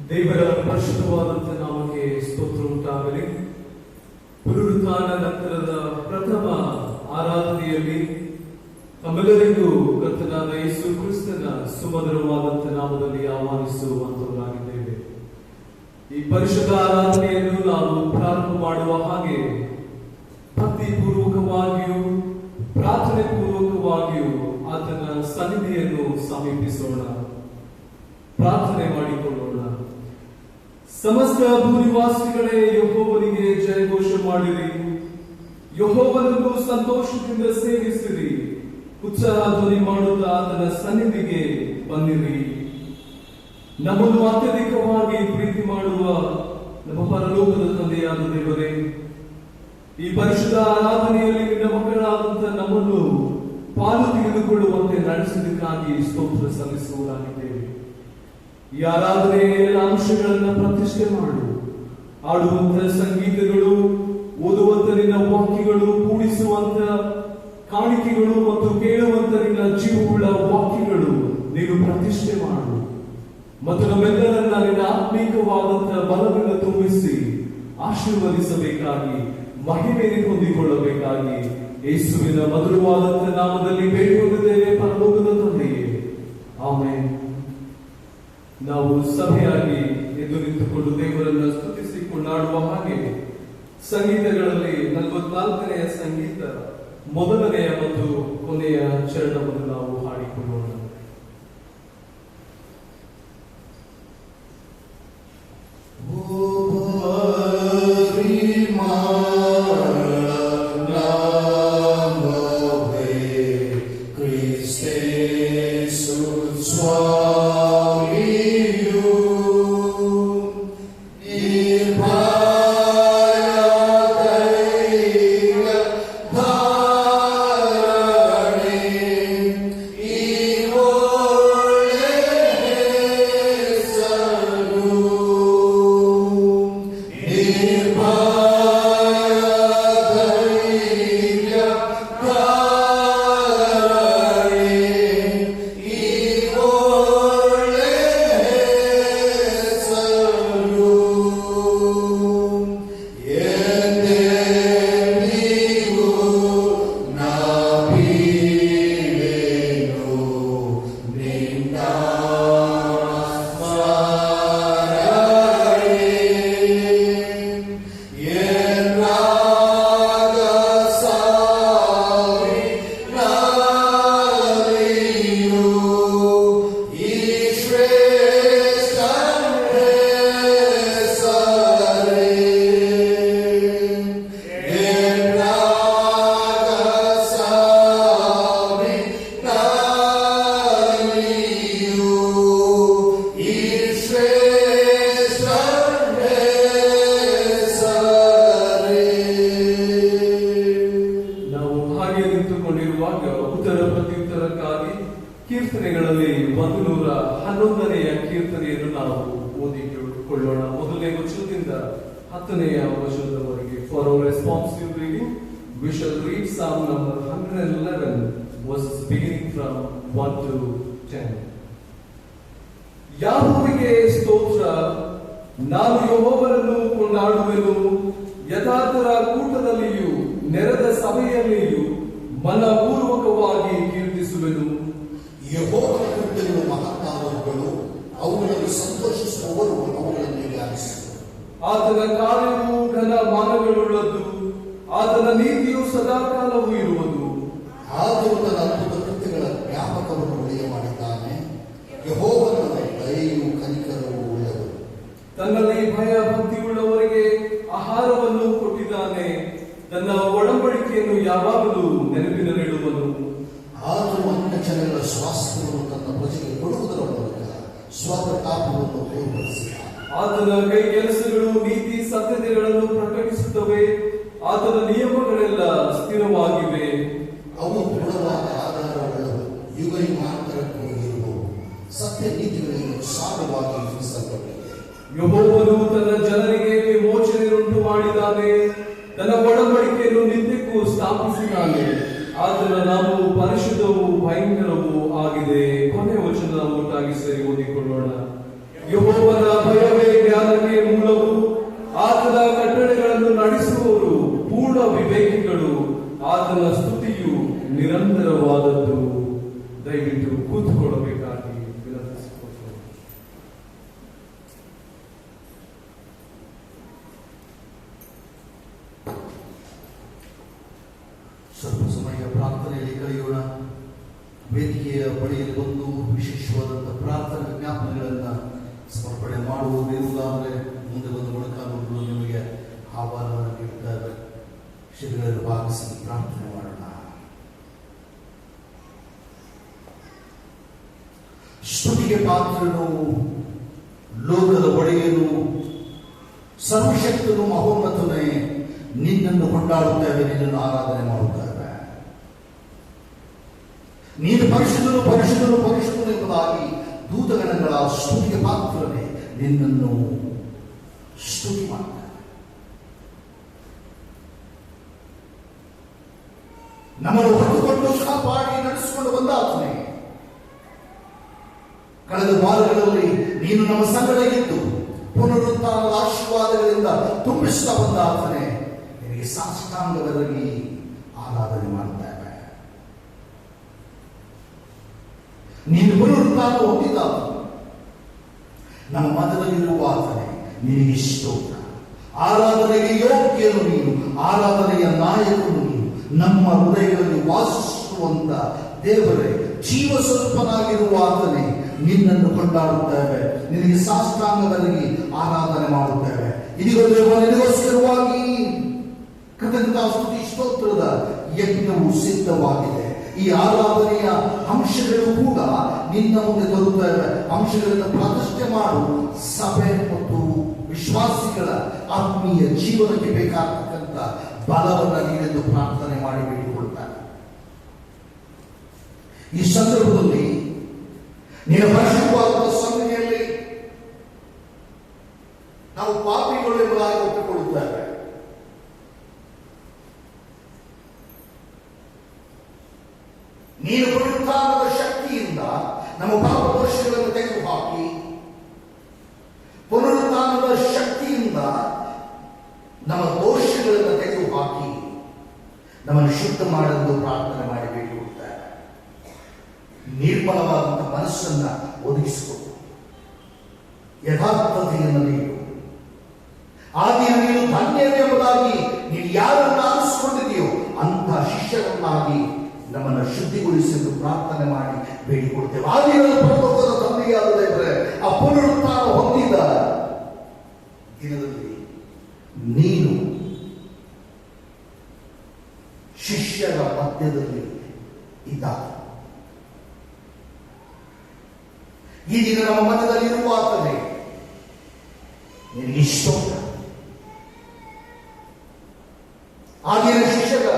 ದೇವರ ಪರಿಶುದ್ಧವಾದಂಥ ನಾಮಕ್ಕೆ ಸ್ತೋತ್ರ ಉಂಟಾಗಲಿ. ಪುನರುತ್ಥಾನ ನಂತರದ ಪ್ರಥಮ ಆರಾಧನೆಯಲ್ಲಿ ತಮ್ಮೆಲ್ಲರಿಗೂ ಕರ್ತನಾದ ಯೇಸು ಕ್ರಿಸ್ತನ ಸುಮಧುರವಾದಂಥ ನಾಮದಲ್ಲಿ ಆಹ್ವಾನಿಸುವಂತವರಾಗಿದ್ದೇವೆ. ಈ ಪರಿಶುದ್ಧ ಆರಾಧನೆಯನ್ನು ನಾವು ಪ್ರಾರಂಭ ಮಾಡುವ ಹಾಗೆ ಭಕ್ತಿ ಪೂರ್ವಕವಾಗಿಯೂ ಪ್ರಾರ್ಥನೆ ಪೂರ್ವಕವಾಗಿಯೂ ಆತನ ಸನ್ನಿಧಿಯನ್ನು ಸಮೀಪಿಸೋಣ, ಪ್ರಾರ್ಥನೆ ಮಾಡಿಕೊಳ್ಳೋಣ. ಸಮಸ್ತ ಭೂನಿವಾಸಿಗಳೇ, ಯೆಹೋವನಿಗೆ ಜಯಘೋಷ ಮಾಡಿರಿ, ಯೆಹೋವನನ್ನು ಸಂತೋಷದಿಂದ ಸೇವಿಸಿರಿ, ಉತ್ಸಾಹ ಧ್ವನಿ ಮಾಡುತ್ತಾ ಆತನ ಸನ್ನಿಧಿಗೆ ಬಂದಿರಿ. ನಮ್ಮನ್ನು ಅತ್ಯಧಿಕವಾಗಿ ಪ್ರೀತಿ ಮಾಡುವ ನಮ್ಮ ಪರಲೋಕದ ತಂದೆಯಾದ ದೇವರೇ, ಈ ಪರಿಶುದ್ಧ ಆರಾಧನೆಯಲ್ಲಿ ನಿನ್ನ ಮಕ್ಕಳಾದಂತಹ ನಮ್ಮನ್ನು ಪಾಲು ತೆಗೆದುಕೊಳ್ಳುವಂತೆ ನಡೆಸಿದ್ದಕ್ಕಾಗಿ ಸ್ತೋತ್ರ ಸಲ್ಲಿಸುವವರಾಗಿದ್ದೇವೆ. ಈ ಆರಾಧನೆಯ ಎಲ್ಲ ಅಂಶಗಳನ್ನು ಪ್ರತಿಷ್ಠೆ ಮಾಡು. ಆಡುವಂತಹ ಸಂಗೀತಗಳು, ಓದುವಂತ ನಿನ್ನ ವಾಕ್ಯಗಳು, ಕೂಡಿಸುವಂತ ಕಾಣಿಕೆಗಳು ಮತ್ತು ಕೇಳುವಂತ ನಿನ್ನ ಜೀವವುಳ್ಳ ವಾಕ್ಯಗಳು ನೀನು ಪ್ರತಿಷ್ಠೆ ಮಾಡು ಮತ್ತು ನಮ್ಮೆಲ್ಲರನ್ನ ನಿನ್ನ ಆತ್ಮೀಕವಾದಂತಹ ಬಲದಿಂದ ತುಂಬಿಸಿ ಆಶೀರ್ವದಿಸಬೇಕಾಗಿ, ಮಹಿಮೆ ಹೊಂದಿಕೊಳ್ಳಬೇಕಾಗಿ ಯೇಸುವಿನ ಮಧುರವಾದಂತಹ ನಾಮದಲ್ಲಿ ಬೇಡಿಕೊಂಡಿದ್ದೇವೆ ಪರಲೋಕದ ತಂದೆಯೇ, ಆಮೆನ್. ನಾವು ಸಭೆಯಾಗಿ ಎದ್ದು ನಿಂತುಕೊಂಡು ದೇವರನ್ನು ಸ್ತುತಿಸಿ ಕೊಂಡಾಡುವ ಹಾಗೆ ಸಂಗೀತಗಳಲ್ಲಿ 44ನೆಯ ಸಂಗೀತ ಮೊದಲನೆಯ ಮತ್ತು ಕೊನೆಯ ಚರಣವನ್ನು ನಾವು ಹಾಡಿಕೊಳ್ಳೋಣ. ಉತ್ತರ ಪ್ರತ್ಯುತ್ತರಕ್ಕಾಗಿ ಕೀರ್ತನೆಗಳಲ್ಲಿ 111ನೆಯ ಕೀರ್ತನೆಯನ್ನು ನಾವು ಓದಿಕೊಳ್ಳೋಣ. ಮೊದಲನೇ ವಚನದಿಂದ 10ನೆಯ ವಚನದವರೆಗೆ. For our responsive reading, we shall read Psalm number 111, verses beginning from 1 to 10. ಯಾಹೋವನಿಗೆ ಸ್ತೋತ್ರ, ನಾನು ಯೆಹೋವನನ್ನು ಕೊಂಡಾಡುವೆನು. ಯಥಾರ್ಥರ ಕೂಟದಲ್ಲಿಯೂ ನೆರೆದ ಸಭೆಯಲ್ಲಿಯೂ ಮನಪೂರ್ವಕವಾಗಿ ಕೀರ್ತಿಸುವೆನು. ಯೆಹೋವನ ಕೃತ್ಯಗಳು ಮಹತ್ತಾದವುಗಳು, ಅವುಗಳಲ್ಲಿ ಸಂತೋಷಿಸುವವರು ಅವುಗಳನ್ನು ಧ್ಯಾನಿಸುವರು. ಆತನ ಕಾರ್ಯವು ಘನ ಮಾನಗಳುಳ್ಳದ್ದು, ಆತನ ನೀತಿಯು ಸದಾಕಾಲವೂ ಇರುವುದು. ಆದರೂ ತನ್ನ ಅದ್ಭುತ ಕೃತ್ಯಗಳ ಜ್ಞಾಪಕವನ್ನು ಉಳಿಯ ಮಾಡಿದ್ದಾನೆ. ಯೆಹೋವನ ದಯೆಯು ಕನಿಕರವೂ ಉಳ್ಳವರು. ತನ್ನಲ್ಲಿ ಭಯ ಭಕ್ತಿಯುಳ್ಳವರಿಗೆ ಆಹಾರವನ್ನು ಕೊಟ್ಟಿದ್ದಾನೆ. ತನ್ನ ಒಡಂಬಡಿಕೆಯನ್ನು ಯಾವಾಗಲೂ ನೆನಪಿನಲ್ಲಿಡುವನು. ಆದರೂ ಅನ್ಯ ಜನಗಳ ಸ್ವಾಸ್ಥ್ಯವನ್ನು ತನ್ನ ಪ್ರಜೆಗೆ ಕೊಡುವುದರ ಮೂಲಕ ಸ್ವಪ್ರತಾಪವನ್ನು ತೋರ್ಪಡಿಸಿದ. ಆತನ ಕೈ ಕೆಲಸಗಳು ನೀತಿ ಸತ್ಯತೆಗಳನ್ನು ಪ್ರಕಟಿಸುತ್ತವೆ. ಆತನ ನಿಯಮಗಳೆಲ್ಲ ಸ್ಥಿರವಾಗಿವೆ. ಅವು ದೃಢವಾದ ಆಧಾರವುಳ್ಳವು, ಯುಗಯುಗಾಂತರಕ್ಕೂ ಇರುವವು. ಸತ್ಯ ನೀತಿಗಳಿಗೆ ಸಾರವಾಗಿ ತಿಳಿಸಲ್ಪಟ್ಟಿದೆ. ಯೆಹೋವನು ತನ್ನ ಜನರಿಗೆ ವಿಮೋಚನೆಯುಂಟು ಮಾಡಿದ್ದಾನೆ. ತನ್ನ ಒಡಂಬಡಿಕೆಯನ್ನು ನಿತ್ಯಕ್ಕೂ ಸ್ಥಾಪಿಸಿದ್ದಾನೆ. ಆತನ ನಾಮವು ಪರಿಶುದ್ಧವೂ ಭಯಂಕರವೂ ಆಗಿದೆ. ಕೊನೆಯ ವಚನ ಒಟ್ಟಾಗಿ ಸೇರಿ ಓದಿಕೊಳ್ಳೋಣ. ಯೆಹೋವನ ಭಯವೇ ದಯವಿಟ್ಟು ಕೂತ್ಕೊಳ್ಳಬೇಕಾಗಿ ವಿನಂತಿಸಿಕೊಳ್ತೇನೆ. ಸ್ವಲ್ಪ ಸಮಯ ಪ್ರಾರ್ಥನೆಯಲ್ಲಿ ಕಳೆಯೋಣ. ವೇದಿಕೆಯ ಬಳಿಯಲ್ಲಿ ಬಂದು ವಿಶೇಷವಾದಂತಹ ಪ್ರಾರ್ಥನೆ ಜ್ಞಾಪನೆಗಳನ್ನ ಸಮರ್ಪಣೆ ಮಾಡುವುದಿರುವುದಾದರೆ ಮುಂದೆ ಬಂದು ಮೊಣಕಾಲುಗಳು ನಿಮಗೆ ಆಹ್ವಾನವನ್ನು ನೀಡುತ್ತಾರೆ. ಶಿಬಿರದಲ್ಲಿ ಭಾಗಿಸಿ ಪ್ರಾರ್ಥನೆ ಮಾಡೋಣ. ಸ್ತುತಿಗೆ ಪಾತ್ರನು, ಲೋಕದ ಒಡೆಯನು, ಸರ್ವಶಕ್ತನು, ಮಹೋನ್ನತನೇ, ನಿನ್ನನ್ನು ಕೊಂಡಾಡುತ್ತೇವೆ, ನಿನ್ನನ್ನು ಆರಾಧನೆ ಮಾಡುತ್ತೇವೆ. ನೀನು ಪರಿಶುದ್ಧನು ಪರಿಶುದ್ಧನು ಪರಿಶುದ್ಧನು ಎಂಬುದಾಗಿ ದೂತಗಣಗಳ ಸ್ತುತಿಗೆ ಪಾತ್ರನೇ ನಿನ್ನನ್ನು ಸ್ತುತಿ ಮಾಡ್ತಾರೆ. ನಮ್ಮನ್ನು ಹೊತ್ತುಕೊಂಡು ಕಾಪಾಡಿ ನಡೆಸಿಕೊಂಡು ಬಂದಾತನೇ. ಕಳೆದ ವಾರಗಳಲ್ಲಿ ನೀನು ನಮ್ಮ ಸಂಗಡ ಇದ್ದು ಪುನರುತ್ಥಾನದ ಆಶೀರ್ವಾದಗಳಿಂದ ತುಂಬಿಸುತ್ತಾ ಬಂದಾತನೇ. ನಿನಗೆ ಸಾಷ್ಟಾಂಗವಾಗಿ ಆರಾಧನೆ ಮಾಡುತ್ತೇವೆ. ನೀನು ಪುನರುತ್ಥಾನ ಹೊಂದಿದ ನಮ್ಮ ಮಧ್ಯದಲ್ಲಿರುವ ಆತನೇ ನಿನಗೆ ಸ್ತೋತ್ರ. ಆರಾಧನೆಗೆ ಯೋಗ್ಯನು ನೀನು, ಆರಾಧನೆಯ ನಾಯಕನು ನೀನು. ನಮ್ಮ ಹೃದಯಗಳಲ್ಲಿ ವಾಸಿಸುವಂತ ದೇವರೇ, ಜೀವ ಸ್ವರೂಪನಾಗಿರುವ ಆತನೇ, ನಿನ್ನನ್ನು ಕೊಂಡಾಡುತ್ತೇವೆ, ನಿನಗೆ ಸಾಷ್ಟಾಂಗದಲ್ಲಿ ಆರಾಧನೆ ಮಾಡುತ್ತೇವೆ. ಇದೀಗ ದೇವ ನಿನಗೋಸ್ಕರವಾಗಿ ಕೃತಜ್ಞತಾ ಸ್ತುತಿ ಸ್ತೋತ್ರದ ಯಜ್ಞವು ಸಿದ್ಧವಾಗಿದೆ. ಈ ಆರಾಧನೆಯ ಅಂಶಗಳು ಕೂಡ ನಿನ್ನ ಮುಂದೆ ತರುತ್ತೇವೆ. ಅಂಶಗಳನ್ನು ಪ್ರತಿಷ್ಠೆ ಮಾಡು. ಸಭೆ ಮತ್ತು ವಿಶ್ವಾಸಿಗಳ ಆತ್ಮೀಯ ಜೀವನಕ್ಕೆ ಬೇಕಾಗತಕ್ಕಂಥ ಬಲವನ್ನು ನೀನೆಂದು ಪ್ರಾರ್ಥನೆ ಮಾಡಿ ಬೇಡಿಕೊಳ್ತಾರೆ. ಈ ಸಂದರ್ಭದಲ್ಲಿ ನಿನ್ನ ಪರಿಶುದ್ಧವಾದ ಸನ್ನಿಧಿಯಲ್ಲಿ ನಾವು ಪಾಪಿಗಳು ಎಂಬುದಾಗಿ ಒಪ್ಪಿಕೊಳ್ಳುತ್ತೇವೆ. ನೀನು ಪುನರುತ್ಥಾನದ ಶಕ್ತಿಯಿಂದ ನಮ್ಮ ಪಾಪ ದೋಷಗಳನ್ನು ತೆಗೆದುಹಾಕಿ, ಪುನರುತ್ಥಾನದ ಶಕ್ತಿಯಿಂದ ನಮ್ಮ ದೋಷಗಳನ್ನು ತೆಗೆದುಹಾಕಿ ನಮ್ಮನ್ನು ಶುದ್ಧ ಮಾಡಲು ಪ್ರಾರ್ಥನೆ ಮಾಡಿ ಬೇಡಿಕೊಳ್ಳುತ್ತಾರೆ. ನಿರ್ಮಲವಾದಂತಹ ಮನಸ್ಸನ್ನ ಒದಗಿಸಿಕೊಡು. ಯಥಾರ್ಥತೆಯನ್ನು ನೀಡು. ಆದಿಯ ನೀನು ಧನ್ಯನೆಂಬುದಾಗಿ ನೀನು ಯಾರನ್ನು ಆರಿಸಿಕೊಂಡಿದೆಯೋ ಅಂತ ಶಿಷ್ಯರನ್ನಾಗಿ ನಮ್ಮನ್ನು ಶುದ್ಧಿಗೊಳಿಸಲು ಪ್ರಾರ್ಥನೆ ಮಾಡಿ ಬೇಡಿಕೊಳ್ತೇವೆ. ಆದಿಯಲ್ಲಿ ಪರಲೋಕದ ತಂದೆಯಾದ ದೇವರೇ, ಆ ಪುನರುತ್ಥಾನ ಹೊಂದಿದ ದಿನದಲ್ಲಿ ನೀನು ಶಿಷ್ಯರ ಮಧ್ಯದಲ್ಲಿ ಇದ್ದ. ಈ ದಿನ ನಮ್ಮ ಮಧ್ಯದಲ್ಲಿ ಇರುವ ಆತನೇ ನಿನಗೆ ಇಷ್ಟ. ಆಗಿನ ಶಿಷ್ಯರ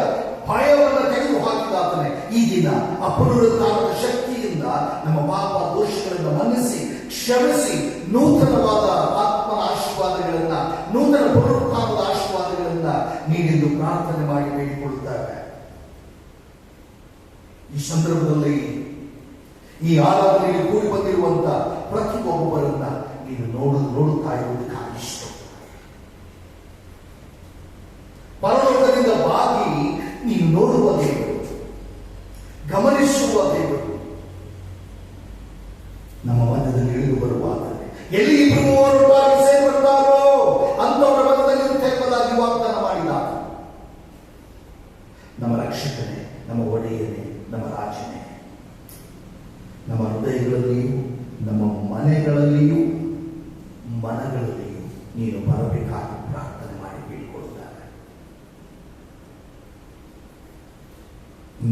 ಭಯವನ್ನು ತೆಗೆದು ಹಾಕಿದಾತನೇ ಈ ದಿನ ಆ ಪುನರುತ್ಥಾನದ ಶಕ್ತಿಯಿಂದ ನಮ್ಮ ಪಾಪ ದೋಷಗಳನ್ನು ಮನ್ನಿಸಿ ಕ್ಷಮಿಸಿ ನೂತನವಾದ ಆತ್ಮನ ಆಶೀರ್ವಾದಗಳನ್ನ, ನೂತನ ಪುನರುತ್ಥಾನದ ಆಶೀರ್ವಾದಗಳನ್ನ ನೀನೆಂದು ಪ್ರಾರ್ಥನೆ ಮಾಡಿ ಬೇಡಿಕೊಳ್ಳುತ್ತಾರೆ. ಈ ಸಂದರ್ಭದಲ್ಲಿ ಈ ಆರಾಧನೆಯಲ್ಲಿ ಕೂಡಿ ಬಂದಿರುವಂತ ಪ್ರತಿಯೊಬ್ಬರನ್ನ ನೀನು ನೋಡುತ್ತಾ ಇರುವುದಕ್ಕಾಗಿ ಇಷ್ಟ. ಪರಲೋಕದಿಂದ ಬಾಗಿ ನೀನು ನೋಡುವ ದೇವರು, ಗಮನಿಸುವ ದೇವರು ನಮ್ಮ ಮಧ್ಯದಲ್ಲಿ ಇಳಿದು ಬರುವಾಗ ಎಲ್ಲಿ ಇಬ್ಬರು ಮೂವರೊಟ್ಟಾಗಿ ಸೇರ್ಪಡ್ತಾರೋ ಅಂತವರ ಮಧ್ಯದಲ್ಲಿ ಎಂಬುದಾಗಿ ವಾಗ್ದಾನ ಮಾಡಿದ ನಮ್ಮ ರಕ್ಷಕನೇ, ನಮ್ಮ ಒಡೆಯನೇ, ನಮ್ಮ ರಾಜನೇ, ನಮ್ಮ ಹೃದಯಗಳಲ್ಲಿಯೂ ನಮ್ಮ ಮನೆಗಳಲ್ಲಿಯೂ ಮನಗಳಲ್ಲಿಯೂ ನೀನು ಬರಬೇಕಾಗಿ ಪ್ರಾರ್ಥನೆ ಮಾಡಿ ಬೇಡಿಕೊಳ್ಳುತ್ತಾರೆ.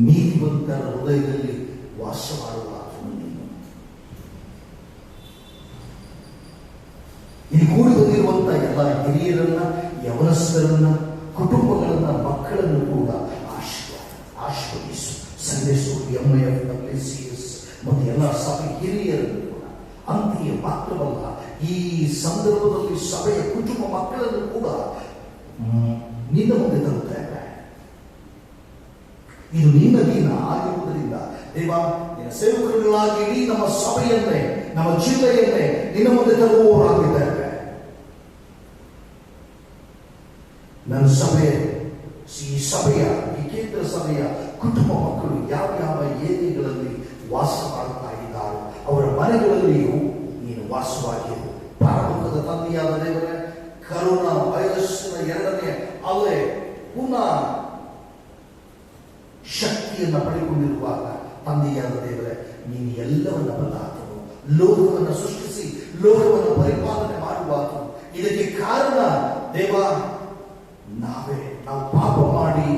ನೀತಿವಂತರ ಹೃದಯದಲ್ಲಿ ವಾಸ ಮಾಡುವ ನೀನು ಇಲ್ಲಿ ಕೂಡಿ ಬಂದಿರುವಂತಹ ಎಲ್ಲ ಹಿರಿಯರನ್ನ, ಯವನಸ್ಥರನ್ನ, ಕುಟುಂಬಗಳನ್ನ, ಮಕ್ಕಳನ್ನು ಕೂಡ ಆಶೀರ್ವದಿಸು. ಸಂದೇಶ MIF WCS ಮತ್ತು ಎಲ್ಲ ಸಭೆ ಹಿರಿಯರನ್ನು ಕೂಡ, ಅಂತೆಯೇ ಮಾತ್ರವಲ್ಲ ಈ ಸಂದರ್ಭದಲ್ಲಿ ಸಭೆಯ ಕುಟುಂಬ ಮಕ್ಕಳನ್ನು ಕೂಡ ನಿನ್ನ ಮುಂದೆ ತರುತ್ತೇವೆ. ಇದು ನಿನ್ನ ದಿನ ಆಗಿರುವುದರಿಂದ ದೇವ, ನಿನ್ನ ಸೇವಕರುಗಳಾಗಿ ಇಡೀ ನಮ್ಮ ಸಭೆಯನ್ನೇ, ನಮ್ಮ ಜಿಲ್ಲೆಯನ್ನೇ ನಿನ್ನ ಮುಂದೆ ತರುವವರಾಗಿದ್ದೇವೆ. ನನ್ನ ಸಭೆ, ಈ ಸಭೆಯ, ಈ ಕೇಂದ್ರ ಸಭೆಯ ಕುಟುಂಬ ಮಕ್ಕಳು ಯಾವ ಯಾವ ಏರಿಯಾಗಳಲ್ಲಿ ವಾಸ ಮನೆಗಳಲ್ಲಿಯೂ ನೀನು ವಾಸವಾಗಿರು. ಪರಲೋಕದ ತಂದೆಯಾದ ದೇವರೇ, ಕರೋನಾ ವೈರಸ್ನ ಎರಡನೇ ಅಲೆ ಪುನಃ ಶಕ್ತಿಯನ್ನು ಪಡೆದುಕೊಂಡಿರುವಾಗ ತಂದೆಯಾದ ದೇವರೇ, ನೀನು ಎಲ್ಲವನ್ನ ಬದಲಾತನು, ಲೋಕವನ್ನು ಸೃಷ್ಟಿಸಿ ಲೋಕವನ್ನು ಪರಿಪಾಲನೆ ಮಾಡುವಾತನು. ಇದಕ್ಕೆ ಕಾರಣ ದೇವ ನಾವು ಪಾಪ ಮಾಡಿ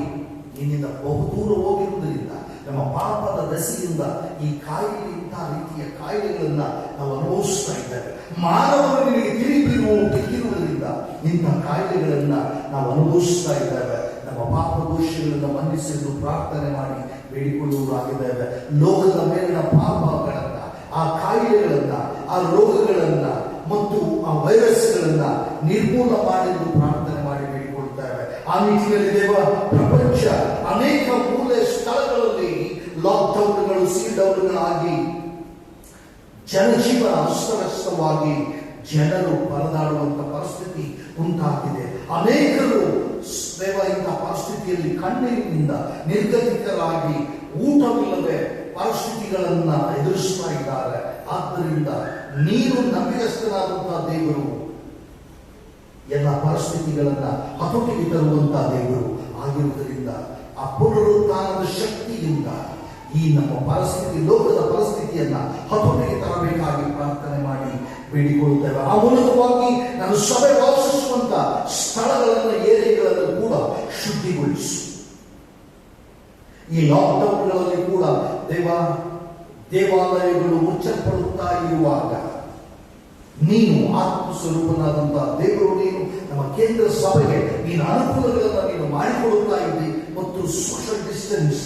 ನಿನ್ನಿಂದ ಬಹುದೂರ ಹೋಗಿರುವುದರಿಂದ, ನಮ್ಮ ಪಾಪದ ದೆಸೆಯಿಂದ ಈ ಕಾಯಿಲೆ, ಇಂತಹ ರೀತಿಯ ಕಾಯಿಲೆಗಳನ್ನ ನಾವು ಅನುಭವಿಸ್ತಾ ಇದ್ದೇವೆ. ಮಾನವರು ನಿನಗೆ ತಿರುಗಿರುವುದರಿಂದ ಇಂತಹ ಕಾಯಿಲೆಗಳನ್ನ ನಾವು ಅನುಭವಿಸ್ತಾ ಇದ್ದೇವೆ. ನಮ್ಮ ಪಾಪ ದೋಷಗಳನ್ನು ಮನ್ನಿಸಲು ಪ್ರಾರ್ಥನೆ ಮಾಡಿ ಬೇಡಿಕೊಳ್ಳುವುದಾಗಿದ್ದೇವೆ. ಲೋಕದ ಮೇಲಿನ ಪಾಪಗಳನ್ನ, ಆ ಕಾಯಿಲೆಗಳನ್ನ, ಆ ರೋಗಗಳನ್ನ ಮತ್ತು ಆ ವೈರಸ್ಗಳನ್ನ ನಿರ್ಮೂಲ ಮಾಡಲು ಪ್ರಾರ್ಥನೆ ಮಾಡಿ ಬೇಡಿಕೊಳ್ತೇವೆ. ಆ ನಿಟ್ಟಿನಲ್ಲಿ ದೇವ, ಪ್ರಪಂಚ ಅನೇಕ ಮೂಲೆ ಸ್ಥಳಗಳಲ್ಲಿ ಲಾಕ್ಡೌನ್ಗಳು, ಸೀಲ್ಡೌನ್ಗಳಾಗಿ ಜನಜೀವನ ಅಸ್ತವ್ಯಸ್ತವಾಗಿ ಜನರು ಪರದಾಡುವಂತ ಪರಿಸ್ಥಿತಿ ಉಂಟಾಗಿದೆ. ಅನೇಕರು ದೇವ ಇಂತಹ ಪರಿಸ್ಥಿತಿಯಲ್ಲಿ ಕಣ್ಣೀರಿನಿಂದ ನಿರ್ಗತಿಕರಾಗಿ ಊಟವಿಲ್ಲದೆ ಪರಿಸ್ಥಿತಿಗಳನ್ನ ಎದುರಿಸ್ತಾ ಇದ್ದಾರೆ. ಆದ್ದರಿಂದ ನೀನು ನಂಬಿಕಸ್ಥನಾದಂತಹ ದೇವರು, ಎಲ್ಲ ಪರಿಸ್ಥಿತಿಗಳನ್ನ ಹತೋಟಿಗೆ ತರುವಂತಹ ದೇವರು ಆಗಿರುವುದರಿಂದ ಆ ಪುನರುತ್ಥಾನದ ಶಕ್ತಿಯಿಂದ ಈ ನಮ್ಮ ಪರಿಸ್ಥಿತಿ, ಲೋಕದ ಪರಿಸ್ಥಿತಿಯನ್ನ ಹತೋಟಿಗೆ ತರಬೇಕಾಗಿ ಪ್ರಾರ್ಥನೆ ಮಾಡಿ ಬೇಡಿಕೊಳ್ಳುತ್ತೇವೆ. ಆ ಮೂಲಕವಾಗಿ ನಾನು ಸಭೆ ವಾಸಿಸುವಂತ ಸ್ಥಳಗಳನ್ನು, ಏರಿಯಾಗಳನ್ನು ಕೂಡ ಶುದ್ಧಿಗೊಳಿಸು. ಈ ಲಾಕ್ಡೌನ್ಗಳಲ್ಲಿ ಕೂಡ ದೇವಾಲಯಗಳು ಮುಚ್ಚಲ್ಪಡುತ್ತಾ ಇರುವಾಗ ನೀನು ಆತ್ಮ ಸ್ವರೂಪನಾದಂತಹ ದೇವರು, ನೀನು ನಮ್ಮ ಕೇಂದ್ರ ಸಭೆಗೆ ನೀನು ಅನುಕೂಲಗಳನ್ನು ನೀನು ಮಾಡಿಕೊಡುತ್ತಾ ಇದ್ದಿ ಮತ್ತು ಸೋಷಿಯಲ್ ಡಿಸ್ಟೆನ್ಸ್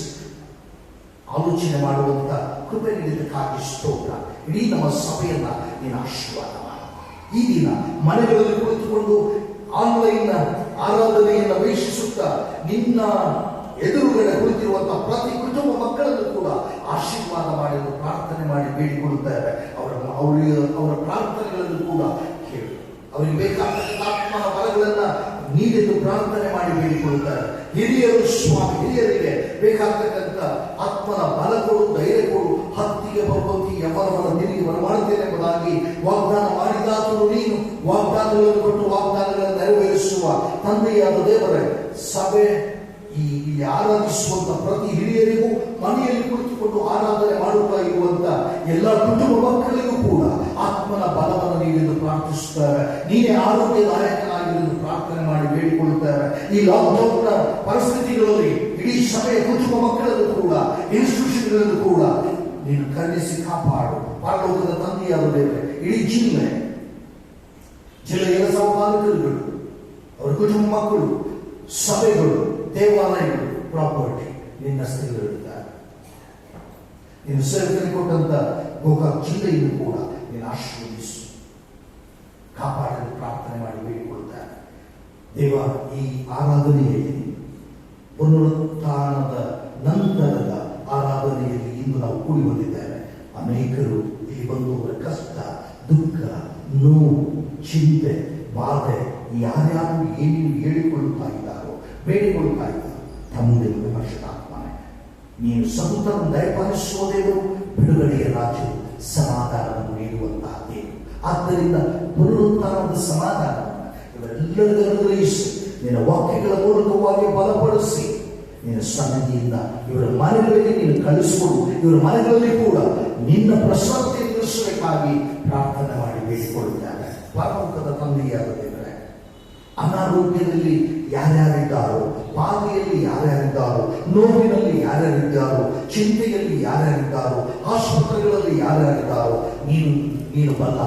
ಆಲೋಚನೆ ಮಾಡುವಂತ ಕೃಪೆ ನೀಡಿದ್ದಕ್ಕಾಗಿ ಸ್ತೋತ್ರ. ಇಡೀ ನಮ್ಮ ಸಭೆಯನ್ನ ನೀನು ಆಶೀರ್ವಾದ ಮಾಡು. ಈ ದಿನ ಮನೆಗಳಲ್ಲಿ ಕುಳಿತುಕೊಂಡು ಆನ್ಲೈನ್ ಆರಾಧನೆಯನ್ನು ವೀಕ್ಷಿಸುತ್ತಾ ನಿನ್ನ ಎದುರುಗಡೆ ಕುಳಿತಿರುವಂತಹ ಪ್ರತಿ ಕುಟುಂಬ ಮಕ್ಕಳನ್ನು ಕೂಡ ಆಶೀರ್ವಾದ ಮಾಡಲು ಪ್ರಾರ್ಥನೆ ಮಾಡಿ ಬೇಡಿಕೊಳ್ಳುತ್ತೇವೆ. ಅವರ ಪ್ರಾರ್ಥನೆಗಳನ್ನು ಕೂಡ ಕೇಳು. ಅವರಿಗೆ ಬೇಕಾದ ಆತ್ಮನ ವರಗಳನ್ನ ನೀಡೆಂದು ಪ್ರಾರ್ಥನೆ ಮಾಡಿ ಬೇಡಿಕೊಳ್ಳುತ್ತಾರೆ. ಹಿರಿಯರು ಸ್ವಾಮಿ, ಹಿರಿಯರಿಗೆ ಬೇಕಾಗ್ತಕ್ಕಂಥ ಆತ್ಮನ ಬಲ ಕೊಡು, ಧೈರ್ಯ ಕೊಡು. ಹತ್ತಿಗೆ ಬರುವಂತೆ ಯವರವರ ತಿರುಗಿ ಬರಮಾಡುತ್ತೇನೆ ಎಂಬುದಾಗಿ ವಾಗ್ದಾನ ಮಾಡಿದಾದರೂ ನೀನು ವಾಗ್ದಾನಗಳನ್ನು ಕೊಟ್ಟು ವಾಗ್ದಾನಗಳನ್ನು ನೆರವೇರಿಸುವ ತಂದೆಯಾದ ದೇವರೇ, ಸಭೆ ಈ ಆರಾಧಿಸುವಂತ ಪ್ರತಿ ಹಿರಿಯರಿಗೂ, ಮನೆಯಲ್ಲಿ ಕುಳಿತುಕೊಂಡು ಆರಾಧನೆ ಮಾಡುತ್ತಾ ಇರುವಂತ ಎಲ್ಲ ಕುಟುಂಬ ಮಕ್ಕಳಿಗೂ ಕೂಡ ಆತ್ಮನ ಬಲವನ್ನು ನೀವೆಂದು ಪ್ರಾರ್ಥಿಸುತ್ತಾರೆ. ನೀನೇ ಆರೋಗ್ಯದಾಯಕನಾಗಿರುವುದು ಪ್ರಾರ್ಥನೆ ಮಾಡಿ ಬೇಡಿಕೊಳ್ಳುತ್ತಾರೆ. ಈ ಲಾಕ್ಡೌನ್ ಪರಿಸ್ಥಿತಿಗಳಲ್ಲಿ ಇಡೀ ಸಭೆಯ ಕುಟುಂಬ ಮಕ್ಕಳನ್ನು ಕೂಡ, ಇನ್ಸ್ಟಿಟ್ಯೂಷನ್ಗಳನ್ನು ಕೂಡ ನೀನು ಖಂಡಿಸಿ ಕಾಪಾಡು. ಪರಲೋಕದ ತಂದೆಯಾದ ದೇವರೇ, ಇಡೀ ಜಿಲ್ಲೆಯ ಸಹಪಾಲಕರುಗಳು, ಅವರ ಕುಟುಂಬ ಮಕ್ಕಳು, ಸಭೆಗಳು, ದೇವಾಲಯಗಳು, ಪ್ರಾಪರ್ಟಿ ನಿನ್ನ ಸ್ಥಿತಿಗಳಿದ್ದಾರೆ. ನೀನು ಸೇವಕರಿಗೆ ಕೊಟ್ಟಂತ ಗೋಕಾಕ್ ಜಿಲ್ಲೆಯನ್ನು ಕೂಡ ನೀನು ಆಶೀರ್ವದಿಸು, ಕಾಪಾಡಲು ಪ್ರಾರ್ಥನೆ ಮಾಡಿ ಬೇಡಿಕೊಳ್ಳುತ್ತಾರೆ. ದೇವ, ಈ ಆರಾಧನೆಯಲ್ಲಿ ಪುನರುತ್ಥಾನದ ನಂತರದ ಆರಾಧನೆಯಲ್ಲಿ ಇಂದು ನಾವು ಕೂಡಿ ಬಂದಿದ್ದೇವೆ. ಅನೇಕರು ಇಲ್ಲಿ ಬಂದು ಅವರ ಕಷ್ಟ, ದುಃಖ, ನೋವು, ಚಿಂತೆ, ಬಾಧೆ ಯಾರ್ಯಾರು ಏನೇನು ಹೇಳಿಕೊಳ್ಳುತ್ತಾ ಇದ್ದಾರೋ, ಬೇಡಿಕೊಳ್ಳುತ್ತಾ ಇದ್ದಾರೆ. ತಂದೆ ಪರಿಶುದ್ಧಾತ್ಮನೇ, ನೀನು ಸಮುದ್ರವನ್ನು ದಯಪಾಲಿಸುವ ದೇವರು, ಬಿಡುಗಡೆಯ ರಾಜರು, ಸಮಾಧಾನವನ್ನು ನೀಡುವಂತಹ ದೇವರು. ಆದ್ದರಿಂದ ಪುನರುತ್ಥಾನದ ಸಮಾಧಾನವನ್ನು ಇವರೆಲ್ಲರಿಗೂ ಅನುಗ್ರಹಿಸಿ, ನಿನ್ನ ವಾಕ್ಯಗಳ ಮೂಲಕವಾಗಿ ಬಲಪಡಿಸಿ, ನಿನ್ನ ಸನ್ನಿಧಿಯಿಂದ ಇವರ ಮನೆಗಳಿಗೆ ನೀನು ಕಳಿಸಿಕೊಡು. ಇವರ ಮನೆಗಳಲ್ಲಿ ಕೂಡ ನಿನ್ನ ಪ್ರಸಾದತೆ ತಿಳಿಸಬೇಕಾಗಿ ಪ್ರಾರ್ಥನೆ ಮಾಡಿ ಬೇಡಿಕೊಳ್ಳುತ್ತಾರೆ. ಪರಲೋಕದ ತಂದೆಯಾದ ದೇವರೇ, ಅನಾರೋಗ್ಯದಲ್ಲಿ ಯಾರ್ಯಾರಿದ್ದಾರೋ, ಬಾಧೆಯಲ್ಲಿ ಯಾರ್ಯಾರಿದ್ದಾರೋ, ನೋವಿನಲ್ಲಿ ಯಾರ್ಯಾರಿದ್ದಾರೋ, ಚಿಂತೆಯಲ್ಲಿ ಯಾರ್ಯಾರಿದ್ದಾರೋ, ಆಸ್ಪತ್ರೆಗಳಲ್ಲಿ ಯಾರ್ಯಾರಿದ್ದಾರೋ, ನೀನು ಬಲ್ಲ.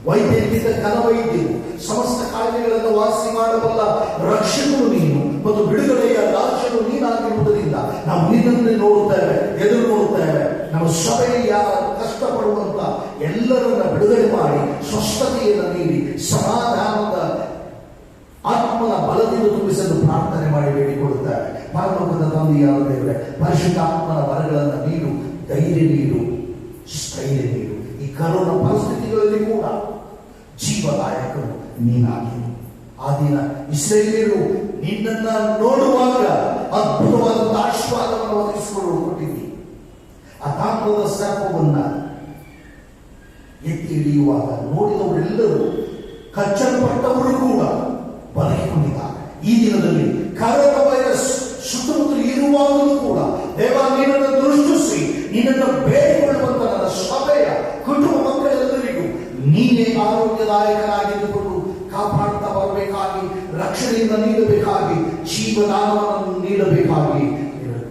ವೈದ್ಯರಿಗಿಂತ ಘನವೈದ್ಯರು, ಸಮಸ್ತ ಕಾಯಿಲೆಗಳನ್ನು ವಾಸಿ ಮಾಡಬಲ್ಲ ರಕ್ಷಕನು ನೀನು ಮತ್ತು ಬಿಡುಗಡೆಯ ರಾಜನು ನೀನಾಗಿರುವುದರಿಂದ ನಾವು ನಿನ್ನನ್ನೇ ನೋಡುತ್ತೇವೆ, ಎದುರು ನೋಡುತ್ತೇವೆ. ನಮ್ಮ ಸಭೆಯಲ್ಲಿ ಯಾರು ಕಷ್ಟಪಡುವಂತ ಎಲ್ಲರನ್ನ ಬಿಡುಗಡೆ ಮಾಡಿ ಸ್ವಸ್ಥತೆಯನ್ನು ನೀಡಿ ಸಮಾಧಾನದ ಆತ್ಮನ ಬಲದಿಂದ ತುಂಬಿಸಲು ಪ್ರಾರ್ಥನೆ ಮಾಡಿ ಬೇಡಿಕೊಳ್ಳುತ್ತಾರೆ. ಪರಲೋಕದ ತಂದೆಯಾದ ದೇವರೇ, ಪರಿಶುದ್ಧಾತ್ಮನ ವರಗಳನ್ನು ನೀಡು, ಧೈರ್ಯ ನೀಡು, ಸ್ಥೈರ್ಯ ನೀಡು. ಈ ಕರೋನಾ ಪರಿಸ್ಥಿತಿಗಳಲ್ಲಿ ಕೂಡ ಜೀವದಾಯಕನು ನೀನಾಗಿ. ಆ ದಿನ ಇಸ್ರಾಯೇಲ್ಯರು ನಿನ್ನನ್ನ ನೋಡುವಾಗ ಅದ್ಭುತವಾದ ಆಶೀರ್ವಾದವನ್ನು ಒದಗಿಸಿಕೊಂಡು ಕೊಟ್ಟಿದ್ದಿ. ಆ ತಾಮ್ರದ ಸರ್ಪವನ್ನ ಎತ್ತಿ ಹಿಡಿಯುವಾಗ ನೋಡಿದವರೆಲ್ಲರೂ ಕಚ್ಚಲ್ಪಟ್ಟವರು ಕೂಡ ಬದುಕಿಕೊಂಡಿದ್ದಾರೆ. ಈ ದಿನದಲ್ಲಿ ಕರೋನಾ ವೈರಸ್ ಸುತ್ತಮುತ್ತಲು ಇರುವಾಗಲೂ ಕೂಡ ದೇವ ನಿನ್ನನ್ನು ದೃಷ್ಟಿಸಿ ನಿನ್ನನ್ನು ಬೇಡಿಕೊಳ್ಳುವಂತ ನನ್ನ ಸಭೆಯ ಕುಟುಂಬ ಮಕ್ಕಳೆಲ್ಲರಿಗೂ ನೀನೇ ಆರೋಗ್ಯದಾಯಕರಾಗಿದ್ದುಕೊಂಡು ಕಾಪಾಡ್ತಾ ಬರಬೇಕಾಗಿ, ರಕ್ಷಣೆಯಿಂದ ನೀಡಬೇಕಾಗಿ, ಜೀವದಾನವನ್ನು ನೀಡಬೇಕಾಗಿ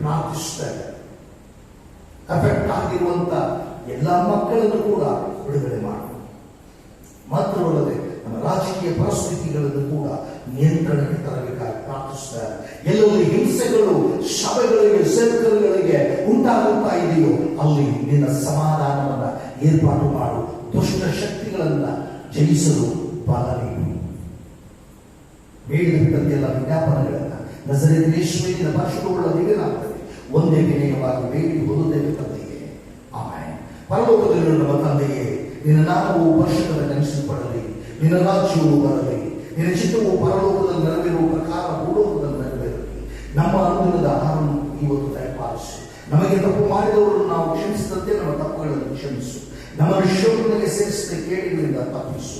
ಪ್ರಾರ್ಥಿಸುತ್ತೇವೆ. ಅಫೆಕ್ಟ್ ಆಗಿರುವಂತ ಎಲ್ಲ ಮಕ್ಕಳನ್ನು ಕೂಡ ಬಿಡುಗಡೆ ಮಾಡು. ಮಾತ್ರವಲ್ಲದೆ ನಮ್ಮ ರಾಜಕೀಯ ಪರಿಸ್ಥಿತಿಗಳನ್ನು ಕೂಡ ನಿಯಂತ್ರಣಕ್ಕೆ ತರಬೇಕಾಗಿ ಪ್ರಾರ್ಥಿಸುತ್ತಾರೆ. ಎಲ್ಲೆಲ್ಲಿ ಹಿಂಸೆಗಳು ಸಭೆಗಳಿಗೆ, ಸರ್ಕಲ್ಗಳಿಗೆ ಉಂಟಾಗುತ್ತಾ ಇದೆಯೋ ಅಲ್ಲಿ ನಿನ್ನ ಸಮಾಧಾನವನ್ನ ಏರ್ಪಾಟು ಮಾಡು. ದುಷ್ಟ ಶಕ್ತಿಗಳನ್ನ ಜಯಿಸಲು ಬಲ ನೀಡು. ಬೇಡಿದಂತೆಲ್ಲ ವಿಜ್ಞಾಪನೆಗಳನ್ನ ನಜರೇತಿನ ಯೇಸುವಿನ ಪರಿಶುದ್ಧವುಳ್ಳ ದಿವ್ಯನಾಮದಲ್ಲಿ ಒಂದೇ ವಿನಯವಾಗಿ ಬೇಡಿ ಹೊಂದುತ್ತೇವೆ ತಂದೆಯೇ, ಆಮೆನ್. ಪರಲೋಕದಲ್ಲಿರುವ ನಮ್ಮ ತಂದೆಯೇ, ನಿನ್ನ ನಾಮವು ಪರಿಶುದ್ಧವೆನಿಸಲ್ಪಡಲಿ, ನಿನ್ನ ರಾಜ್ಯವು ಬರಲಿ, ನಿನ್ನ ಚಿತ್ತವು ಪರಲೋಕದಲ್ಲಿ ನೆರವೇರುವ ಪ್ರಕಾರ ಭೂಲೋಕದಲ್ಲಿ ನೆರವೇರಲಿ. ನಮ್ಮ ಅನುದಿನದ ಆಹಾರವನ್ನು ಇವತ್ತು ದಯಪಾಲಿಸು. ನಮಗೆ ತಪ್ಪು ಮಾಡಿದವರು ನಾವು ಕ್ಷಮಿಸಿದಂತೆ ನಮ್ಮ ತಪ್ಪುಗಳನ್ನು ಕ್ಷಮಿಸು. ನಮ್ಮನ್ನು ಶೋಧನೆಗೆ ಸೇರಿಸಿದ ಕೇಡಿಗಳಿಂದ ತಪ್ಪಿಸು.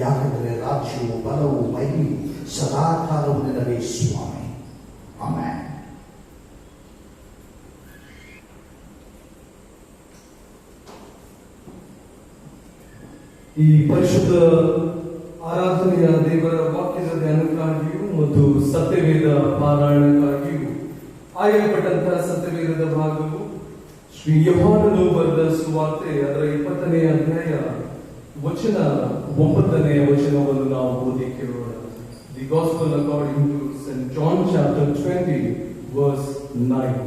ಯಾಕೆಂದರೆ ರಾಜ್ಯವು, ಬಲವು, ಮಹಿಮೆಯು ಸದಾಕಾಲವು ನಿನಗೆ ಸ್ವಾಮಿ. ಆಮೆನ್. ಈ ಪರಿಶುದ್ಧ ಆರಾಧನೆಯ ದೇವರ ವಾಕ್ಯದ ಧ್ಯಾನಕ್ಕಾಗಿಯೂ ಮತ್ತು ಸತ್ಯವೇದ ಪಾರಾಯಣಕ್ಕಾಗಿಯೂ ಆಯಲ್ಪಟ್ಟಂತಹ ಸತ್ಯವೇದದ ಭಾಗವು ಶ್ರೀ ಯೋಹಾನನು ಬರೆದ ಸುವಾರ್ತೆ ಅದರ 20ನೇ ಅಧ್ಯಾಯ ವಚನ 9ನೇ ವಚನವನ್ನು ನಾವು ಓದಿ ಕೇಳೋಣ. The gospel according to saint John chapter 20 verse 9.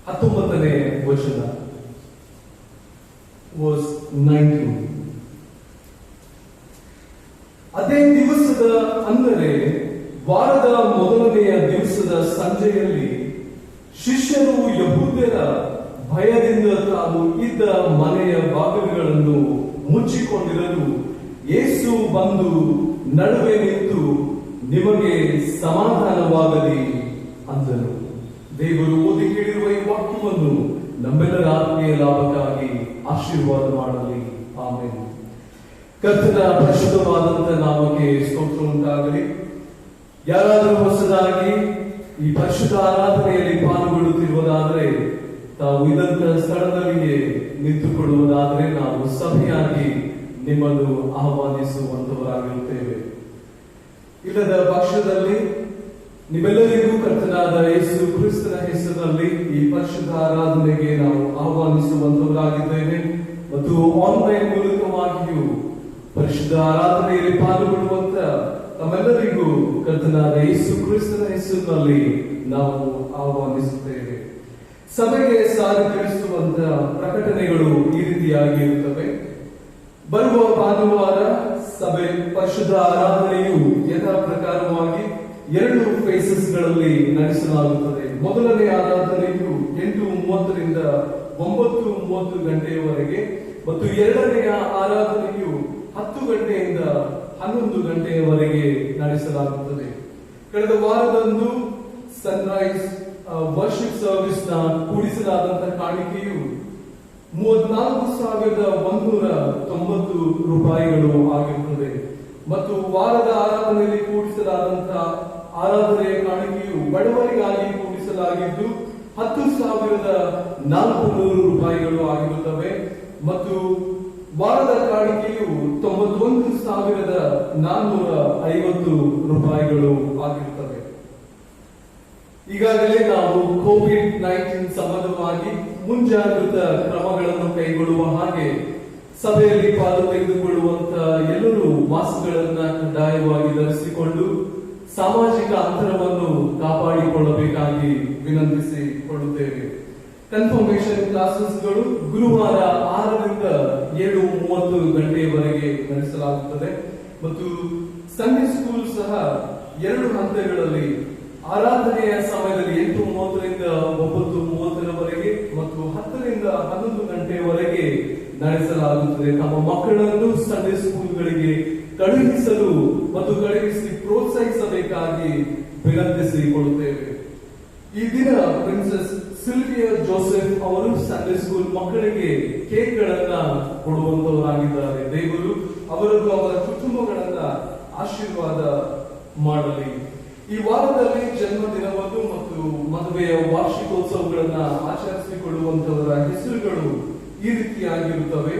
19ನೇ ವಚನ ವರ್ಸ್ 19. ಅದೇ ದಿವಸದ ಅಂದರೆ ವಾರದ ಮೊದಲನೆಯ ದಿವಸದ ಸಂಜೆಯಲ್ಲಿ ಶಿಷ್ಯರು ಯಹೂದ್ಯರ ಭಯದಿಂದ ತಾವು ಇದ್ದ ಮನೆಯ ಬಾಗಿಲುಗಳನ್ನು ಮುಚ್ಚಿಕೊಂಡಿರಲು ಯೇಸು ಬಂದು ನಡುವೆ ನಿಂತು ನಿಮಗೆ ಸಮಾಧಾನವಾಗಲಿ ಅಂದನು. ದೇವರು ಓದಿ ಕೇಳಿರುವ ಈ ವಾಕ್ಯವನ್ನು ನಮ್ಮೆಲ್ಲರ ಆತ್ಮೀಯ ಲಾಭಕ್ಕಾಗಿ ಆಶೀರ್ವಾದ ಮಾಡಲಿ. ಆಮೇಲೆ ಕರ್ತನ ಪರಿಶುದ್ಧವಾದಂತ ನಾಮಕ್ಕೆ ಸ್ತೋತ್ರ ಉಂಟಾಗಲಿ. ಯಾರಾದರೂ ಹೊಸದಾಗಿ ಈ ಪರಿಶುದ್ಧ ಆರಾಧನೆಯಲ್ಲಿ ಪಾಲ್ಗೊಳ್ಳುತ್ತಿರುವುದಾದರೆ ತಾವು ಇದಂತ ಸ್ಥಳದಲ್ಲಿಯೇ ನಿಂತುಕೊಳ್ಳುವುದಾದರೆ ನಾವು ಸಭೆಯಾಗಿ ನಿಮ್ಮನ್ನು ಆಹ್ವಾನಿಸುವಂತವರಾಗಿರುತ್ತೇವೆ. ಇಲ್ಲದ ಪಕ್ಷದಲ್ಲಿ ನಿಮ್ಮೆಲ್ಲರಿಗೂ ಕರ್ತನಾದ ಯೇಸು ಕ್ರಿಸ್ತನ ಹೆಸರಿನಲ್ಲಿ ಈ ಪರಿಶುದ್ಧ ಆರಾಧನೆಗೆ ನಾವು ಆಹ್ವಾನಿಸುವಂತವರಾಗಿದ್ದೇವೆ. ಮತ್ತು ಆನ್ಲೈನ್ ಮೂಲಕವಾಗಿಯೂ ಪರಿಶುದ್ಧ ಆರಾಧನೆಯಲ್ಲಿ ಪಾಲ್ಗೊಳ್ಳುವಂತ ತಮ್ಮೆಲ್ಲರಿಗೂ ಕರ್ತನಾದ ಯೇಸು ಕ್ರಿಸ್ತನ ಹೆಸರಿನಲ್ಲಿ ನಾವು ಆಹ್ವಾನಿಸುತ್ತೇವೆ. ಸಭೆಗೆ ಸಾರಿ ತಿಳಿಸುವಂತ ಪ್ರಕಟಣೆಗಳು ಈ ರೀತಿಯಾಗಿ ಇರುತ್ತವೆ. ಬರುವ ಭಾನುವಾರ ಸಭೆ ಪರಿಶುದ್ಧ ಆರಾಧನೆಯು ಯಥಾ ಪ್ರಕಾರವಾಗಿ 2 ಫೇಸಸ್ಗಳಲ್ಲಿ ನಡೆಸಲಾಗುತ್ತದೆ. ಮೊದಲನೇ ಆರಾಧನೆಯು 8:30ರಿಂದ 9:30 ಗಂಟೆಯವರೆಗೆ ಮತ್ತು ಎರಡನೆಯ ಆರಾಧನೆಯು 10 ಗಂಟೆಯಿಂದ 11 ಗಂಟೆಯವರೆಗೆ ನಡೆಸಲಾಗುತ್ತದೆ. ಕಳೆದ ವಾರದಂದು ಸನ್ರೈಸ್ ವರ್ಷಿಪ್ ಸರ್ವಿಸ್ ನ ಕೂಡಿಸಲಾದಂತಹ ಕಾಣಿಕೆಯು 34,190 ರೂಪಾಯಿಗಳು ಆಗಿರುತ್ತದೆ. ಮತ್ತು ವಾರದ ಆರಾಧನೆಯಲ್ಲಿ ಕೂಡಿಸಲಾದಂತಹ ಆರಾಧನೆಯ ಕಾಣಿಕೆಯು ಬಡವರಿಗಾಗಿ ಕೂಡಿಸಲಾಗಿದ್ದು 10,400 ರೂಪಾಯಿಗಳು ಆಗಿರುತ್ತವೆ. ಮತ್ತು ವಾರದ ಕಾಣಿಕೆಯು 91,450 ರೂಪಾಯಿಗಳು ಆಗಿರುತ್ತವೆ. ಈಗಾಗಲೇ ನಾವು ಕೋವಿಡ್-19 ಸಂಬಂಧವಾಗಿ ಮುಂಜಾಗ್ರತಾ ಕ್ರಮಗಳನ್ನು ಕೈಗೊಳ್ಳುವ ಹಾಗೆ ಸಭೆಯಲ್ಲಿ ಪಾಲು ತೆಗೆದುಕೊಳ್ಳುವಂತ ಎಲ್ಲರೂ ಮಾಸ್ಕ್ಗಳನ್ನ ಕಡ್ಡಾಯವಾಗಿ ಧರಿಸಿಕೊಂಡು ಸಾಮಾಜಿಕ ಅಂತರವನ್ನು ಕಾಪಾಡಿಕೊಳ್ಳಬೇಕಾಗಿ ವಿನಂತಿಸಿಕೊಳ್ಳುತ್ತೇವೆ. ಕನ್ಫರ್ಮೇಶನ್ ಕ್ಲಾಸಸ್ಗಳು ಗುರುವಾರ 6ರಿಂದ 7:30 ಗಂಟೆಯವರೆಗೆ ನಡೆಸಲಾಗುತ್ತದೆ. ಮತ್ತು ಸಂಡೇ ಸ್ಕೂಲ್ ಸಹ 2 ಹಂತಗಳಲ್ಲಿ ಆರಾಧನೆಯ ಸಮಯದಲ್ಲಿ 8:30ರಿಂದ 9:30ರವರೆಗೆ ಮತ್ತು 10ರಿಂದ 11 ಗಂಟೆಯವರೆಗೆ ನಡೆಸಲಾಗುತ್ತದೆ. ತಮ್ಮ ಮಕ್ಕಳನ್ನು ಸಂಡೇ ಸ್ಕೂಲ್ಗಳಿಗೆ ಕಳುಹಿಸಲು ಮತ್ತು ಕಳುಹಿಸಿ ಪ್ರೋತ್ಸಾಹಿಸಬೇಕಾಗಿ ವಿನಂತಿಸಿಕೊಳ್ಳುತ್ತೇವೆ. ಈ ದಿನ ಪ್ರಿನ್ಸೆಸ್ ಸಿಲ್ವಿಯಾ ಜೋಸೆಫ್ ಅವರು ಸಂಡೇ ಸ್ಕೂಲ್ ಮಕ್ಕಳಿಗೆ ಕೇಕ್ ಗಳನ್ನ ಕೊಡುವಂತವರಾಗಿದ್ದಾರೆ. ದೇವರು ಅವರನ್ನು ಅವರ ಕುಟುಂಬಗಳನ್ನ ಆಶೀರ್ವಾದ ಮಾಡಲಿ. ಈ ವಾರದಲ್ಲಿ ಜನ್ಮದಿನವನ್ನು ಮತ್ತು ಮದುವೆಯ ವಾರ್ಷಿಕೋತ್ಸವಗಳನ್ನ ಆಚರಿಸಿಕೊಳ್ಳುವಂತವರ ಹೆಸರುಗಳು ಈ ರೀತಿಯಾಗಿರುತ್ತವೆ.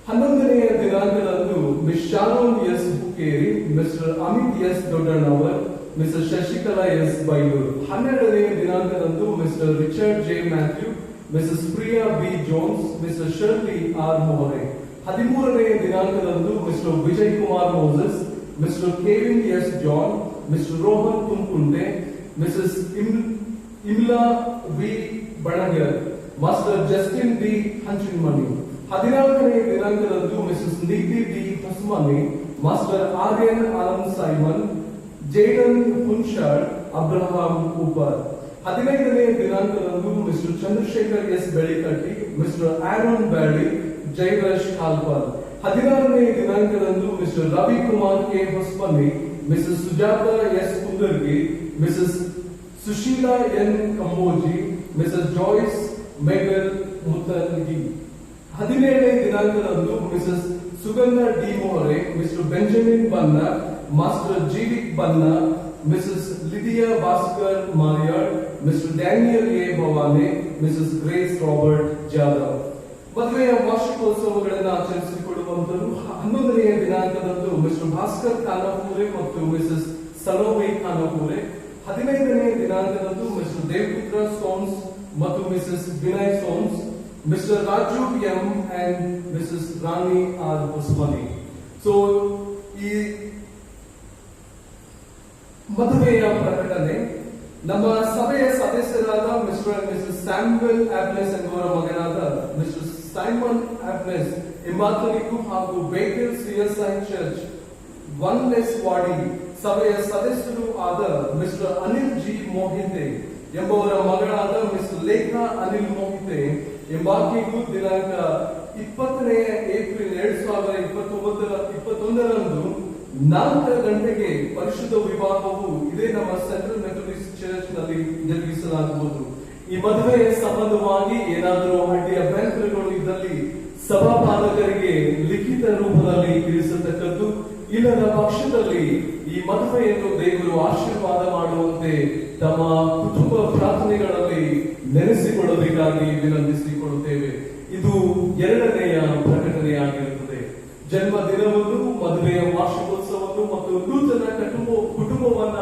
11ನೆಯ ದಿನಾಂಕದಂದು miss Sharon S Bukeri, Mr Amit S Doddannavar, Mr Shashikala S Bailur. 12ನೆಯ ದಿನಾಂಕದಂದು Mr Richard J Matthew, Mrs Priya B Jones, Mr Shirley R Mohare. 13ನೆಯ ದಿನಾಂಕದಂದು Mr Vijay Kumar Moses, Mr Kevin S John, Mr Rohan Tumkunte, Mrs Imla V Banagar, master Justin D Hanchinmani. 14ನೇ ದಿನಾಂಕದಂದು Mrs Neeti D Hosamani, master Aryan Anand Simon, Jayden Hunshal, Abraham Upar. 15ನೇ ದಿನಾಂಕದಂದು Mr Chandrashekar S ಬೆಳಿಕಟ್ಟಿ, Mr Aaron Byadi, Jairash Kalpal. 16ನೇ ದಿನಾಂಕದಂದು Mr Ravikumar K Hosamani, Mrs Sujatha S Kundargi, Mrs Sushila N Kamboji, Mrs Joyce Megal Muttalgi. 17ನೇ ದಿನಾಂಕದಂದು Mrs Sugandha D Mohare, Mr Benjamin Banna, master Jivi Banna, Mrs Lydia Bhaskar Mariyal, Mr Daniel A Bhavane, Mrs Grace Robert Jadhav. ಮದುವೆಯ ವಾರ್ಷಿಕೋತ್ಸವಗಳನ್ನು ಆಚರಿಸಿಕೊಳ್ಳುವಂತರು 11ನೆಯ ದಿನಾಂಕದಂದು mister Bhaskar Khanapure ಮತ್ತು ಮಿಸಸ್ ಸಲೋಮಿ ಖಾನಾಪುರೆ. 15ನೇ ದಿನಾಂಕದಂದು ಮಿಸ್ಟರ್ ದೇವಪುತ್ರ ಸೋನ್ಸ್ ಮತ್ತು Mrs Vinay Sons, Mr Raju M and Mrs Rani R Hosamani. So ಈ ಮದುವೆಯ ಪ್ರಕಟಣೆ ನಮ್ಮ ಸಭೆಯ ಸದಸ್ಯರಾದ Mr and Mrs Samuel Abnes ಎಂಬುವರ ಮಗನಾದ ಮಿಸ್ಟರ್ ಸೈಮನ್ ಆಬ್ನೆಸ್ ಎಂಬಾತನಿಗೂ ಹಾಗೂ ಬೇಕರ್ ಸಿಎಸ್ಐ ಚರ್ಚ್ ಒನ್ನೆಸ್ ವಾಡಿ ಸಭೆಯ ಸದಸ್ಯರು ಆದ ಮಿಸ್ಟರ್ ಅನಿಲ್ ಜಿ ಮೋಹಿತೆ ಎಂಬುವರ ಮಗಳಾದ ಮಿಸ್ಟರ್ ಲೇಖಾ ಅನಿಲ್ ಮೋಹಿತೆ ಎಂಬಾಕೆಗೂ ದಿನಾಂಕ 20ನೇ ಏಪ್ರಿಲ್ 2021ರಂದು 4 ಗಂಟೆಗೆ ಪರಿಶುದ್ಧ ವಿವಾಹವು ಇದೇ ನಮ್ಮ ಸೆಂಟ್ರಲ್ ಮೆಥೋಡಿಸ್ಟ್ ಚರ್ಚ್ ನಲ್ಲಿ ಜರುಗಿಸಲಾಗುವುದು. ಈ ಮದುವೆಯ ಸಂಬಂಧವಾಗಿ ಏನಾದರೂ ಅಡ್ಡಿ ಅಭ್ಯಂತರಗಳು ಇದ್ದಲ್ಲಿ ಸಭಾಪಾಲಕರಿಗೆ ಲಿಖಿತ ರೂಪದಲ್ಲಿ ತಿಳಿಸತಕ್ಕದ್ದು. ಇಲ್ಲದ ಪಕ್ಷದಲ್ಲಿ ಈ ಮದುವೆಯನ್ನು ದೇವರು ಆಶೀರ್ವಾದ ಮಾಡುವಂತೆ ತಮ್ಮ ಕುಟುಂಬ ಪ್ರಾರ್ಥನೆಗಳಲ್ಲಿ ನೆನೆಸಿಕೊಳ್ಳಬೇಕಾಗಿ ವಿನಂತಿಸಿಕೊಳ್ಳುತ್ತೇವೆ. ಇದು 2ನೆಯ ಪ್ರಕಟಣೆಯಾಗಿರುತ್ತದೆ. ಜನ್ಮ ದಿನವನ್ನು, ಮದುವೆಯ ವಾರ್ಷಿಕೋತ್ಸವವನ್ನು ಮತ್ತು ನೂತನ ಕುಟುಂಬವನ್ನ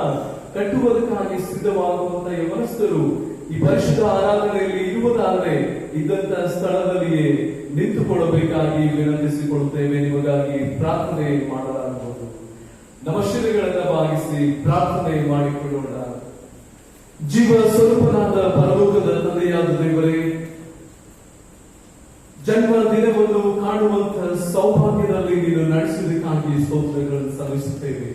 ಕಟ್ಟುವುದಕ್ಕಾಗಿ ಸಿದ್ಧವಾಗುವಂತಹ ಯವನಸ್ಥರು ಈ ಪರಿಶುದ್ಧ ಆರಾಧನೆಯಲ್ಲಿ ಇರುವುದಾದರೆ ಇದ್ದಂತ ಸ್ಥಳದಲ್ಲಿಯೇ ನಿಂತುಕೊಳ್ಳಬೇಕಾಗಿ ವಿನಂತಿಸಿಕೊಳ್ಳುತ್ತೇವೆ. ನಿಮಗಾಗಿ ಪ್ರಾರ್ಥನೆ ಮಾಡಲಾಗುವುದು. ನಮ್ಮ ಶಿರಗಳನ್ನು ಭಾಗಿಸಿ ಪ್ರಾರ್ಥನೆ ಮಾಡಿಕೊಳ್ಳೋಣ. ಜೀವ ಸ್ವರೂಪನಾದ ಪರಲೋಕದ ತಂದೆಯಾದ ದೇವರೇ, ಜನ್ಮ ದಿನವನ್ನು ಕಾಣುವಂತಹ ಸೌಭಾಗ್ಯದಲ್ಲಿ ನೀನು ನಡೆಸುವುದಕ್ಕಾಗಿ ಸ್ತೋತ್ರಗಳನ್ನು ಸಲ್ಲಿಸುತ್ತೇವೆ.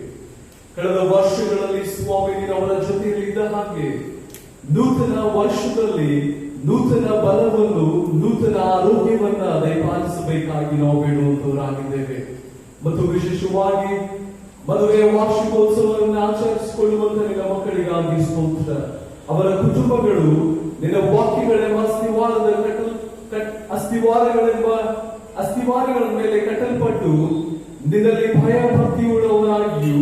ಕಳೆದ ವರ್ಷಗಳಲ್ಲಿ ಸ್ವಾಮಿ ನೀನು ಅವರ ಜೊತೆಯಲ್ಲಿ ಇದ್ದ ಹಾಗೆ ನೂತನ ವರ್ಷದಲ್ಲಿ ನೂತನ ಬಲವನ್ನು, ನೂತನ ಆರೋಗ್ಯವನ್ನ ದಯಪಾಲಿಸಬೇಕಾಗಿ ನಾವು ಬೇಡುವಂತವರಾಗಿದ್ದೇವೆ. ಮತ್ತು ವಿಶೇಷವಾಗಿ ಮದುವೆಯ ವಾರ್ಷಿಕೋತ್ಸವವನ್ನು ಆಚರಿಸಿಕೊಳ್ಳುವಂತ ನಿನ್ನ ಮಕ್ಕಳಿಗಾಗಿ ಸ್ತೋತ್ರ. ಅವರ ಕುಟುಂಬಗಳು ನಿನ್ನ ವಾಕ್ಯಗಳೆಂಬ ಅಸ್ಥಿವಾರಗಳ ಮೇಲೆ ಕಟ್ಟಲ್ಪಟ್ಟು ನಿನ್ನಲ್ಲಿ ಭಯ ಭಕ್ತಿಯುಳ್ಳವರಾಗಿಯೂ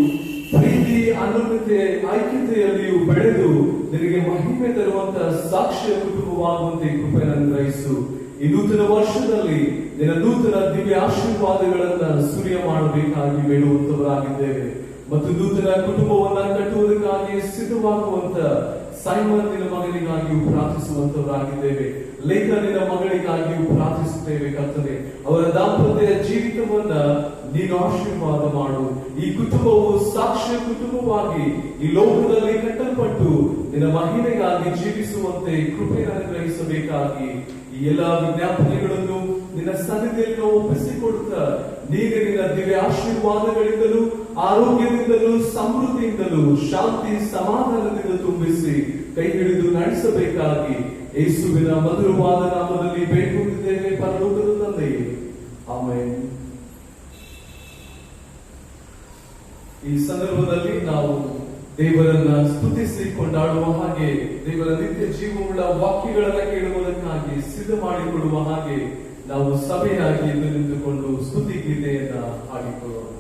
ಪ್ರೀತಿ, ಅನುಕೂಲತೆ, ಐಕ್ಯತೆಯಲ್ಲಿಯೂ ಬೆಳೆದು ನಿನಗೆ ಮಹಿಮೆ ತರುವಂತಹ ಸಾಕ್ಷ್ಯ ಕುಟುಂಬವಾಗುವಂತೆ ಕೃಪೆಯನ್ನು ಗ್ರಹಿಸು. ಈ ನೂತನ ವರ್ಷದಲ್ಲಿ ನಿನ್ನ ನೂತನ ದಿವ್ಯ ಆಶೀರ್ವಾದಗಳನ್ನ ಸುರಿಯ ಮಾಡಬೇಕಾಗಿ ಬೇಡುವಂತವರಾಗಿದ್ದೇವೆ. ಮತ್ತು ನೂತನ ಕುಟುಂಬವನ್ನ ಕಟ್ಟುವುದಕ್ಕಾಗಿ ಸಿದ್ಧವಾಗುವಂತ ಸೈಮನ್ ನಿನ್ನ ಮಗನಿಗಾಗಿಯೂ ಪ್ರಾರ್ಥಿಸುವಂತವರಾಗಿದ್ದೇವೆ. ಲೇಖ ನಿನ್ನ ಮಗಳಿಗಾಗಿಯೂ ಪ್ರಾರ್ಥಿಸುತ್ತೇವೆ. ಕರ್ತನೆ, ಅವರ ದಾಂಪತ್ಯ ಜೀವಿತವನ್ನ ನೀನು ಆಶೀರ್ವಾದ ಮಾಡು. ಈ ಕುಟುಂಬವು ಸಾಕ್ಷ್ಯ ಕುಟುಂಬವಾಗಿ ಈ ಲೋಕದಲ್ಲಿ ಕಟ್ಟಲ್ಪಟ್ಟು ನಿನ್ನ ಮಹಿಮೆಗಾಗಿ ಜೀವಿಸುವಂತೆ ಕೃಪೆಯನ್ನು ಗ್ರಹಿಸಬೇಕಾಗಿ ಈ ಎಲ್ಲಾ ವಿಜ್ಞಾಪನೆಗಳನ್ನು ನಿನ್ನ ಸನ್ನಿಧಿಯಲ್ಲಿ ನಾವು ಒಪ್ಪಿಸಿಕೊಡುತ್ತಾ ನೀನು ನಿನ್ನ ದಿವ್ಯ ಆಶೀರ್ವಾದಗಳಿಂದಲೂ, ಆರೋಗ್ಯದಿಂದಲೂ, ಸಮೃದ್ಧಿಯಿಂದಲೂ, ಶಾಂತಿ ಸಮಾಧಾನದಿಂದ ತುಂಬಿಸಿ ಕೈ ಹಿಡಿದು ನಡೆಸಬೇಕಾಗಿ ಯೇಸುವಿನ ಮಧುರವಾದ ನಾಮದಲ್ಲಿ ಬೇಡಿಕೊಂಡಿದ್ದೇವೆ ಪರಲೋಕದ ತಂದೆಯೇ, ಆಮೆನ್. ಈ ಸಂದರ್ಭದಲ್ಲಿ ನಾವು ದೇವರನ್ನ ಸ್ತುತಿಸಿ ಕೊಂಡಾಡುವ ಹಾಗೆ, ದೇವರ ನಿತ್ಯ ಜೀವವುಳ್ಳ ವಾಕ್ಯಗಳನ್ನ ಕೇಳುವುದಕ್ಕಾಗಿ ಸಿದ್ಧ ಮಾಡಿಕೊಡುವ ಹಾಗೆ ನಾವು ಸಭೆಯಾಗಿ ಎದ್ದು ನಿಂತುಕೊಂಡು ಸ್ತುತಿ ಗೀತೆಯನ್ನ ಹಾಡಿಕೊಳ್ಳೋಣ.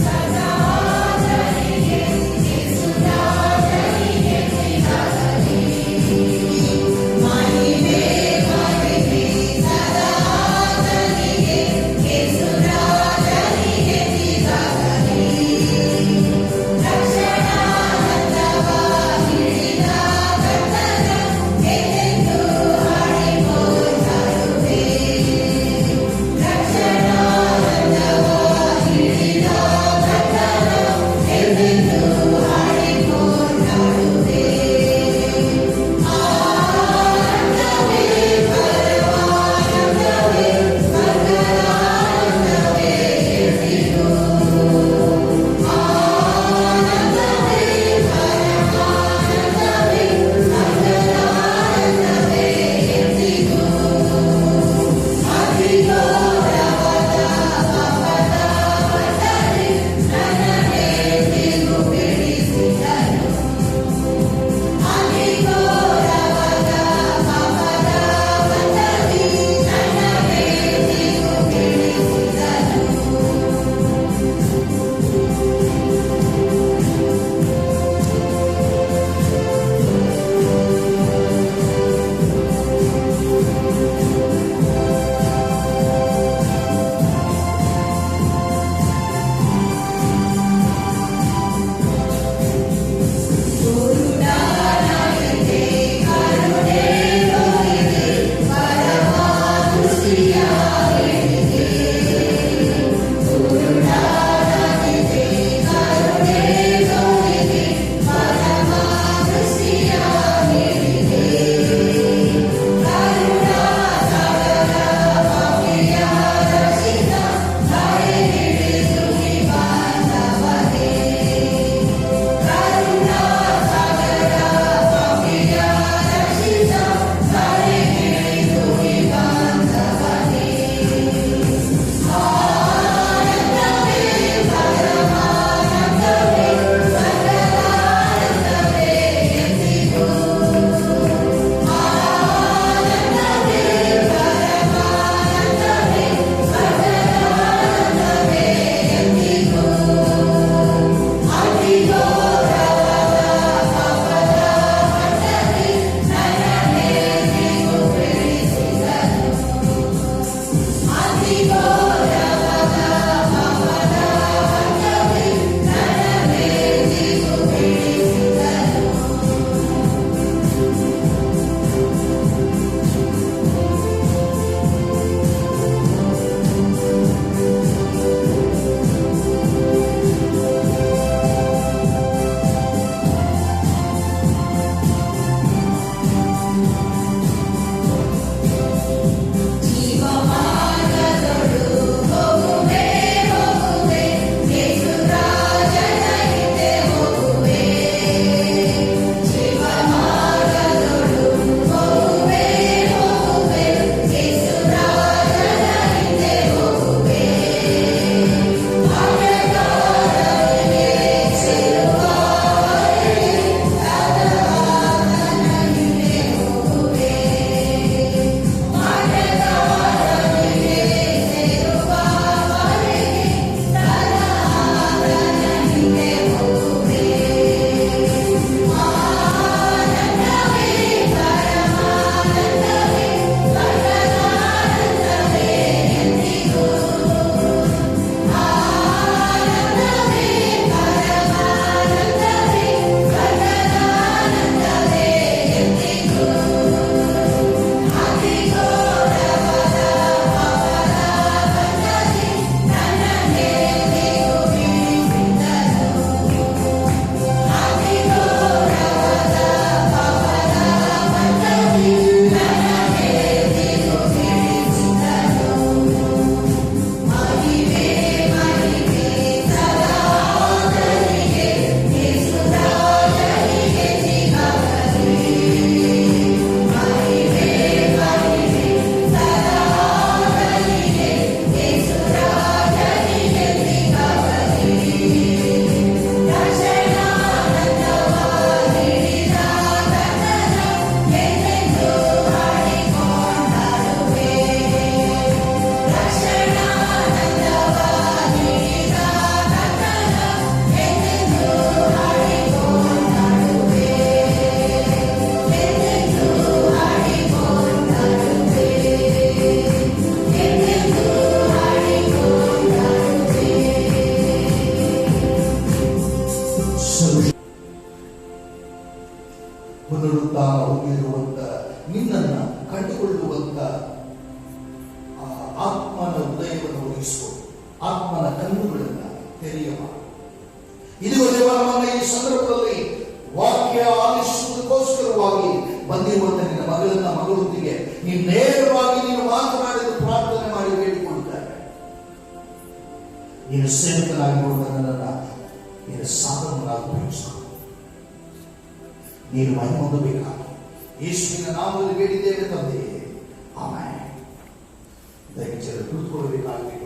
Sada ವಹಿಸಿಕೊಂಡು ಆತ್ಮನ ಕಣ್ಣುಗಳನ್ನು ತೆರೆಯುವ. ಇದುವೇ ದೇವ ನಮ್ಮನ್ನ ಈ ಸಂದರ್ಭದಲ್ಲಿ ವಾಕ್ಯ ಆಲಿಸುವುದಕ್ಕೋಸ್ಕರವಾಗಿ ಬಂದಿರುವಂತಹ ನಿನ್ನ ಮಗಳೊಂದಿಗೆ ನೀನು ನೇರವಾಗಿ ನೀನು ಮಾತನಾಡಿದ ಪ್ರಾರ್ಥನೆ ಮಾಡಿ ಬೇಡಿಕೊಳ್ಳುತ್ತಾರೆ. ನೀನು ಸೇವಕನಾಗಿ ನೋಡಿದ ನನ್ನನ್ನು ನೀನು ಸಾಧನವಾಗಿ ಉಪಯೋಗಿಸಿಕೊ. ನೀನು ಮಹಿಮೆ ಹೊಂದಬೇಕಾಗಿ ಯೇಸುವಿನ ನಾಮದಲ್ಲಿ ಬೇಡಿದ್ದೇವೆ ತಂದೆ, ಆಮೆನ್. ದಯವಿಟ್ಟು ಕುಳಿತುಕೊಳ್ಳಬೇಕಾಗಿ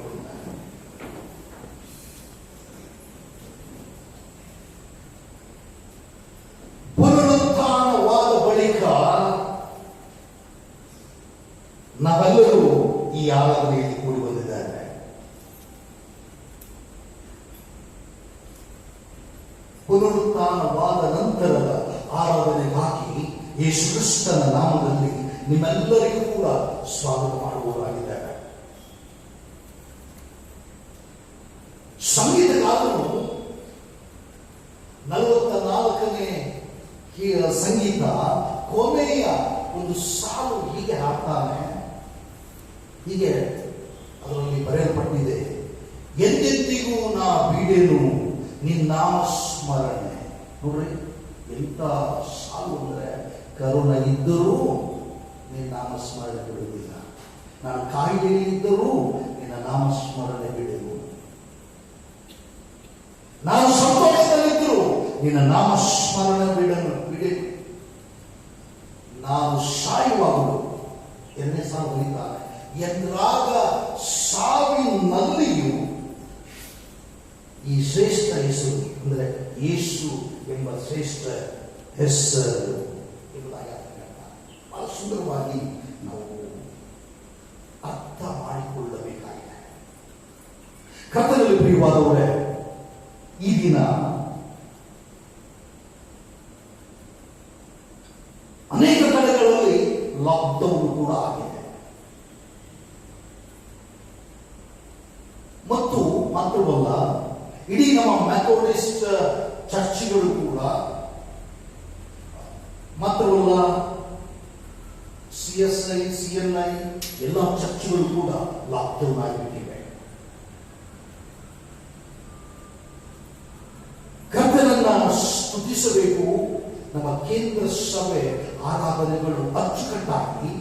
ಪುನರುತ್ಥಾನವಾದ ಬಳಿಕ ನಾವೆಲ್ಲರೂ ಈ ಆರಾಧನೆಯಲ್ಲಿ ಕೂಡಿ ಬಂದಿದ್ದಾರೆ. ಪುನರುತ್ಥಾನವಾದ ನಂತರದ ಆರಾಧನೆಗಾಗಿ ಯೇಸು ಕ್ರಿಸ್ತನ ನಾಮದಲ್ಲಿ ನಿಮ್ಮೆಲ್ಲರಿಗೂ ಕೂಡ ಸ್ವಾಗತ ಮಾಡುವವರಾಗಿದ್ದಾರೆ. ಸಂಗೀತಗಾರನು 44ನೇ ಸಂಗೀತ ಕೊನೆಯ ಒಂದು ಸಾಲು ಹೀಗೆ ಹಾಡ್ತಾನೆ. ಹೀಗೆ ಅದರಲ್ಲಿ ಬರೆಯಲ್ಪಟ್ಟಿದೆ, ಎಂದೆಂದಿಗೂ ನಾ ಬಿಡೆನು ನಿನ್ನಾಮ ಸ್ಮರಣೆ. ನೋಡ್ರಿ ಎಂತ ಸಾಲು ಅಂದ್ರೆ, ಕರುಣ ಇದ್ದರೂ ನಿನ್ನ ನಾಮಸ್ಮರಣೆ ಬಿಡುವುದಿಲ್ಲ, ನಾನು ಕಾಯಿಲೆಯಲ್ಲಿದ್ದರೂ ನಿನ್ನ ನಾಮಸ್ಮರಣೆ ಬಿಡುವು, ನಾನು ಸಂತೋಷದಲ್ಲಿದ್ದರೂ ನಿನ್ನ ನಾಮಸ್ಮರಣೆ ಬಿಡೆನು, ನಾನು ಸಾಯುವಾಗಲು. ಎರಡನೇ ಸಾಲು ಬರೀತಾರೆ, ಎಂದ್ರಾಗ ಸಾವಿನಲ್ಲಿಯೂ ಈ ಶ್ರೇಷ್ಠ ಹೆಸರು ಅಂದರೆ ಯೇಸು ಎಂಬ ಶ್ರೇಷ್ಠ ಹೆಸರು ಎಂಬುದಾಗಿ ಬಹಳ ಸುಂದರವಾಗಿ ನಾವು ಅರ್ಥ ಮಾಡಿಕೊಳ್ಳಬೇಕಾಗಿದೆ. ಕರ್ತನಲ್ಲಿ ಪ್ರಿಯವಾದವರೇ, ಈ ದಿನ ಅನೇಕ ಕಡೆಗಳಲ್ಲಿ ಲಾಕ್ಡೌನ್ ಕೂಡ ಆಗಿದೆ. ಮತ್ತು ಮಾತ್ರವಲ್ಲ, ಇಡೀ ನಮ್ಮ ಮೆಥೋಡಿಸ್ಟ್ ಚರ್ಚ್ಗಳು ಕೂಡ, ಮಾತ್ರವಲ್ಲ CSI, CNI ಎಲ್ಲ ಚರ್ಚ್ಗಳು ಕೂಡ ಲಾಕ್ಡೌನ್ ಆಗಿಬಿಟ್ಟಿವೆ. ಕರ್ತನನ್ನ ಸ್ತುತಿಸಬೇಕು. ನಮ್ಮ ಕೇಂದ್ರ ಸಭೆ ಆರಾಧನೆಗಳು ಅಚ್ಚುಕಟ್ಟಾಗಿ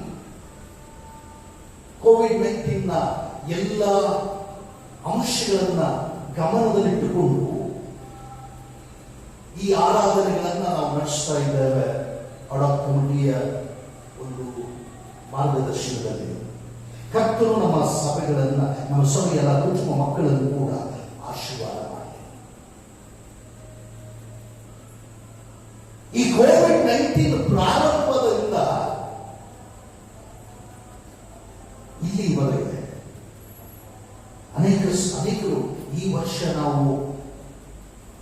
ಕೋವಿಡ್-19 ಎಲ್ಲ ಅಂಶಗಳನ್ನ ಗಮನದಲ್ಲಿಟ್ಟುಕೊಂಡು ಈ ಆರಾಧನೆಗಳನ್ನ ನಾವು ನಡೆಸ್ತಾ ಇದ್ದೇವೆ. ಅಡಾಕ್ ಕಮಿಟಿಯ ಒಂದು ಮಾರ್ಗದರ್ಶನದಲ್ಲಿ ಕರ್ತನು ನಮ್ಮ ಸಭೆಗಳನ್ನ, ನಮ್ಮ ಸಭೆಯ ಎಲ್ಲ ಕುಟುಂಬ ಮಕ್ಕಳನ್ನು ಕೂಡ ಆಶೀರ್ವಾದ ಮಾಡಿ. ಈ ಕೋವಿಡ್-19 ಪ್ರಾರಂಭದಿಂದ ಇಲ್ಲಿವರೆಗೆ ಅನೇಕರು ಈ ವರ್ಷ ನಾವು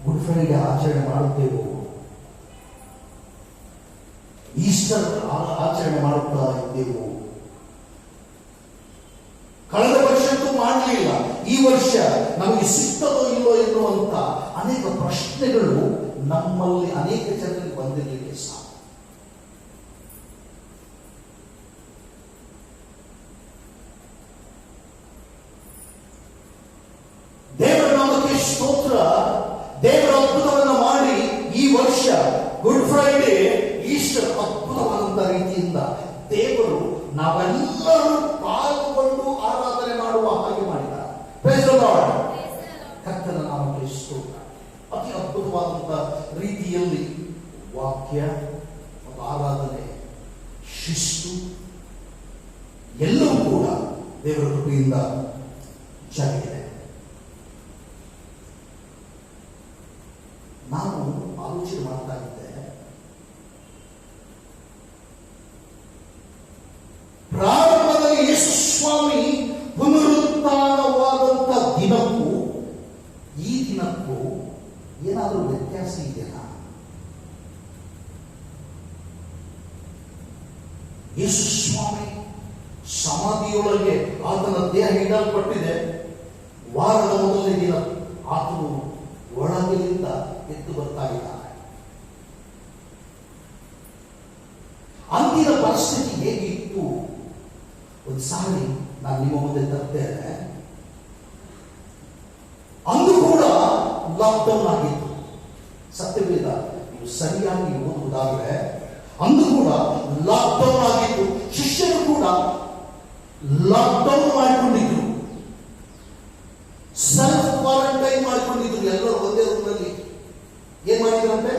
ಗುಡ್ ಫ್ರೈಡೆ ಆಚರಣೆ ಮಾಡುತ್ತೇವೆ, ಈಸ್ಟರ್ ಆಚರಣೆ ಮಾಡುತ್ತಾ ಇದ್ದೆವು. ಕಳೆದ ವರ್ಷಕ್ಕೂ ಮಾಡಲಿಲ್ಲ, ಈ ವರ್ಷ ನಮಗೆ ಸಿಗ್ತದೋ ಇಲ್ಲೋ ಎನ್ನುವಂತ ಅನೇಕ ಪ್ರಶ್ನೆಗಳು ನಮ್ಮಲ್ಲಿ ಅನೇಕ ಜನರಿಗೆ ಬಂದಿರಲಿಕ್ಕೆ ಸಾಧ್ಯ. ದೇವರ ನಾಮಕ್ಕೆ ಸ್ತೋತ್ರ. ದೇವರ ಅದ್ಭುತವನ್ನು ಮಾಡಿ ಈ ವರ್ಷ ಗುಡ್ ಫ್ರೈಡೆ, ಈಸ್ಟರ್ ಅದ್ಭುತವಾದಂತಹ ರೀತಿಯಿಂದ ದೇವರು ನಾವೆಲ್ಲರೂ ಪಾಲ್ಗೊಂಡು ಆರಾಧನೆ ಮಾಡುವ ಹಾಗೆ ಮಾಡಿದ್ದಾರೆ. Praise the Lord. ಕರ್ತನ ನಾಮಕ್ಕೆ ಸ್ತೋತ್ರ. ಅತಿ ಅದ್ಭುತವಾದಂತಹ ರೀತಿಯಲ್ಲಿ ವಾಕ್ಯ ಮತ್ತು ಆರಾಧನೆ, ಶಿಸ್ತು ಎಲ್ಲವೂ ಕೂಡ ದೇವರ ಕೃಪೆಯಿಂದ ಜರುಗಿದೆ. ನಾನು ಆಲೋಚನೆ ಮಾಡ್ತಾ ಇದ್ದೆ, ಪ್ರಾರಂಭದಲ್ಲಿ ಯೇಸು ಸ್ವಾಮಿ ಪುನರುತ್ಥಾನವಾದಂಥ ದಿನಕ್ಕೂ ಈ ದಿನಕ್ಕೂ ಏನಾದರೂ ವ್ಯತ್ಯಾಸ ಇದೆಯಾ? ಯೇಸು ಸ್ವಾಮಿ ಸಮಾಧಿಯೊಳಗೆ ಆತನ ದೇಹ ಇಡಲ್ಪಟ್ಟಿದೆ. ವಾರದ ಮೊದಲನೇ ದಿನ ಆತನು ಒಳಗಿನಿಂದ ಎದ್ದು ಬರ್ತಾ ಇದ್ದಾನೆ. ಅಂದಿನ ಪರಿಸ್ಥಿತಿ ಹೇಗಿತ್ತು ಒಂದು ಸಾರಿ ನಾನು ನಿಮ್ಮ ಮುಂದೆ ತರ್ತೇನೆ. ಲಾಕ್ಡೌನ್ ಆಗಿತ್ತು. ಸತ್ಯವೇದ ನೀವು ಸರಿಯಾಗಿ ಓದುವುದಾದರೆ ಅಂದು ಕೂಡ ಲಾಕ್ಡೌನ್ ಆಗಿತ್ತು. ಶಿಷ್ಯರು ಕೂಡ ಲಾಕ್ಡೌನ್ ಮಾಡಿಕೊಂಡಿದ್ರು, ಸೆಲ್ಫ್ ಕ್ವಾರಂಟೈನ್ ಮಾಡಿಕೊಂಡಿದ್ರು. ಎಲ್ಲರೂ ಒಂದೇ ರೂಮಲ್ಲಿ ಏನ್ ಮಾಡಿದ್ರಂತೆ?